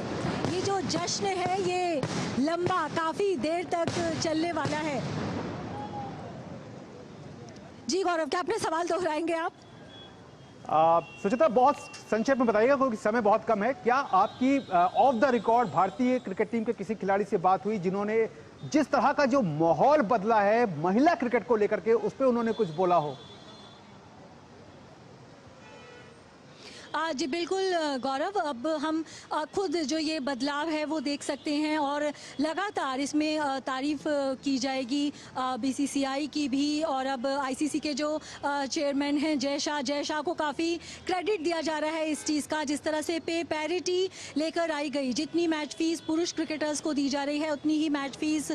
ये जो जश्न है, ये लंबा काफी देर तक चलने वाला है। जी गौरव, क्या अपने सवाल दोहराएंगे आप? सुचित्रा, बहुत संक्षेप में बताइएगा क्योंकि समय बहुत कम है। क्या आपकी ऑफ द रिकॉर्ड भारतीय क्रिकेट टीम के किसी खिलाड़ी से बात हुई जिन्होंने जिस तरह का जो माहौल बदला है महिला क्रिकेट को लेकर के, उस पर उन्होंने कुछ बोला हो? जी बिल्कुल गौरव, अब हम खुद जो ये बदलाव है वो देख सकते हैं और लगातार इसमें तारीफ की जाएगी BCCI की भी, और अब ICC के जो चेयरमैन हैं जय शाह को काफ़ी क्रेडिट दिया जा रहा है इस चीज़ का। जिस तरह से पे पैरिटी लेकर आई गई, जितनी मैच फीस पुरुष क्रिकेटर्स को दी जा रही है उतनी ही मैच फीस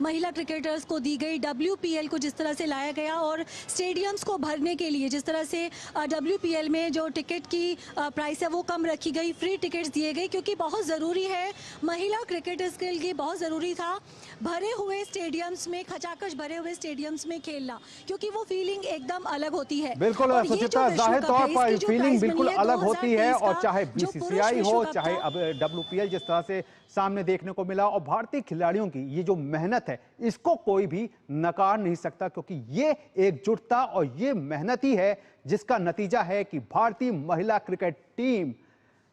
महिला क्रिकेटर्स को दी गई। WPL को जिस तरह से लाया गया और स्टेडियम्स को भरने के लिए जिस तरह से WPL में जो टिकट की प्राइस है वो कम रखी गई, फ्री टिकट्स दिए गए, क्योंकि बहुत ज़रूरी है महिला क्रिकेटर्स के लिए, बहुत ज़रूरी था भरे हुए स्टेडियम्स में, खचाखच भरे हुए स्टेडियम्स में खेलना, क्योंकि वो फीलिंग एकदम अलग होती है। बिल्कुल सुचित्रा, जाहिर तौर पर फीलिंग बिल्कुल अलग होती है, और चाहे BCCI हो चाहे अब WPL जिस तरह से सामने देखने को मिला, और भारतीय खिलाड़ियों की ये जो मेहनत है इसको कोई भी नकार नहीं सकता, क्योंकि ये एकजुटता और ये मेहनत ही है जिसका नतीजा है कि भारतीय महिला क्रिकेट टीम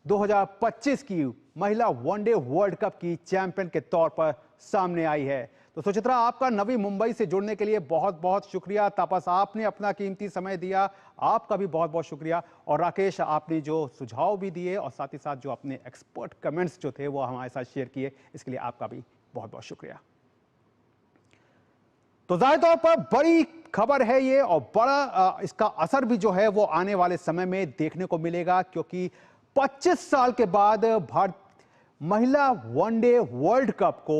2025 की महिला वनडे वर्ल्ड कप की चैंपियन के तौर पर सामने आई है। तो सुचित्रा, आपका नवी मुंबई से जुड़ने के लिए बहुत बहुत शुक्रिया। तापस, आपने अपना कीमती समय दिया, आपका भी बहुत बहुत शुक्रिया। और राकेश, आपने जो सुझाव भी दिए और साथ ही साथ जो अपने एक्सपर्ट कमेंट्स जो थे वो हमारे साथ शेयर किए, इसके लिए आपका भी बहुत बहुत शुक्रिया। तो जाहिर तौर पर बड़ी खबर है ये, और बड़ा इसका असर भी जो है वो आने वाले समय में देखने को मिलेगा, क्योंकि 25 साल के बाद भारत महिला वनडे वर्ल्ड कप को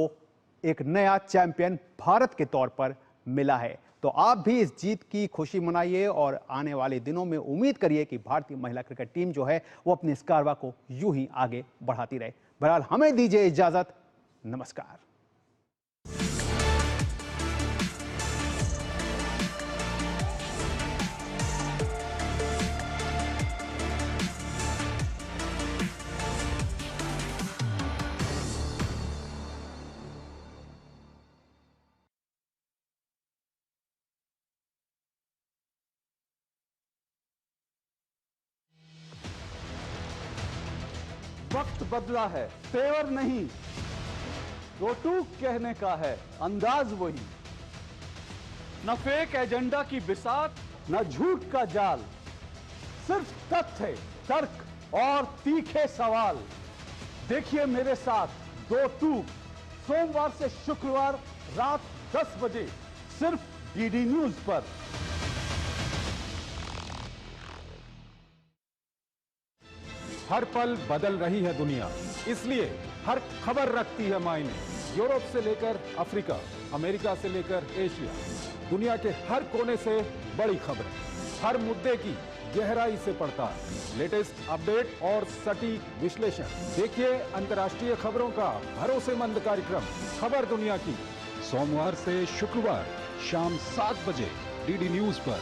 एक नया चैंपियन भारत के तौर पर मिला है। तो आप भी इस जीत की खुशी मनाइए और आने वाले दिनों में उम्मीद करिए कि भारतीय महिला क्रिकेट टीम जो है वो अपने इस कारवा को यूं ही आगे बढ़ाती रहे। बहरहाल हमें दीजिए इजाजत, नमस्कार। वक्त बदला है, तेवर नहीं, दो टूक कहने का है अंदाज वही। न फेक एजेंडा की बिसात, न झूठ का जाल, सिर्फ तथ्य, तर्क और तीखे सवाल। देखिए मेरे साथ दो टूक सोमवार से शुक्रवार रात 10 बजे सिर्फ डीडी न्यूज पर। हर पल बदल रही है दुनिया, इसलिए हर खबर रखती है मायने। यूरोप से लेकर अफ्रीका, अमेरिका से लेकर एशिया, दुनिया के हर कोने से बड़ी खबरें, हर मुद्दे की गहराई से पड़ताल, लेटेस्ट अपडेट और सटीक विश्लेषण। देखिए अंतर्राष्ट्रीय खबरों का भरोसेमंद कार्यक्रम खबर दुनिया की, सोमवार से शुक्रवार शाम 7 बजे डीडी न्यूज पर।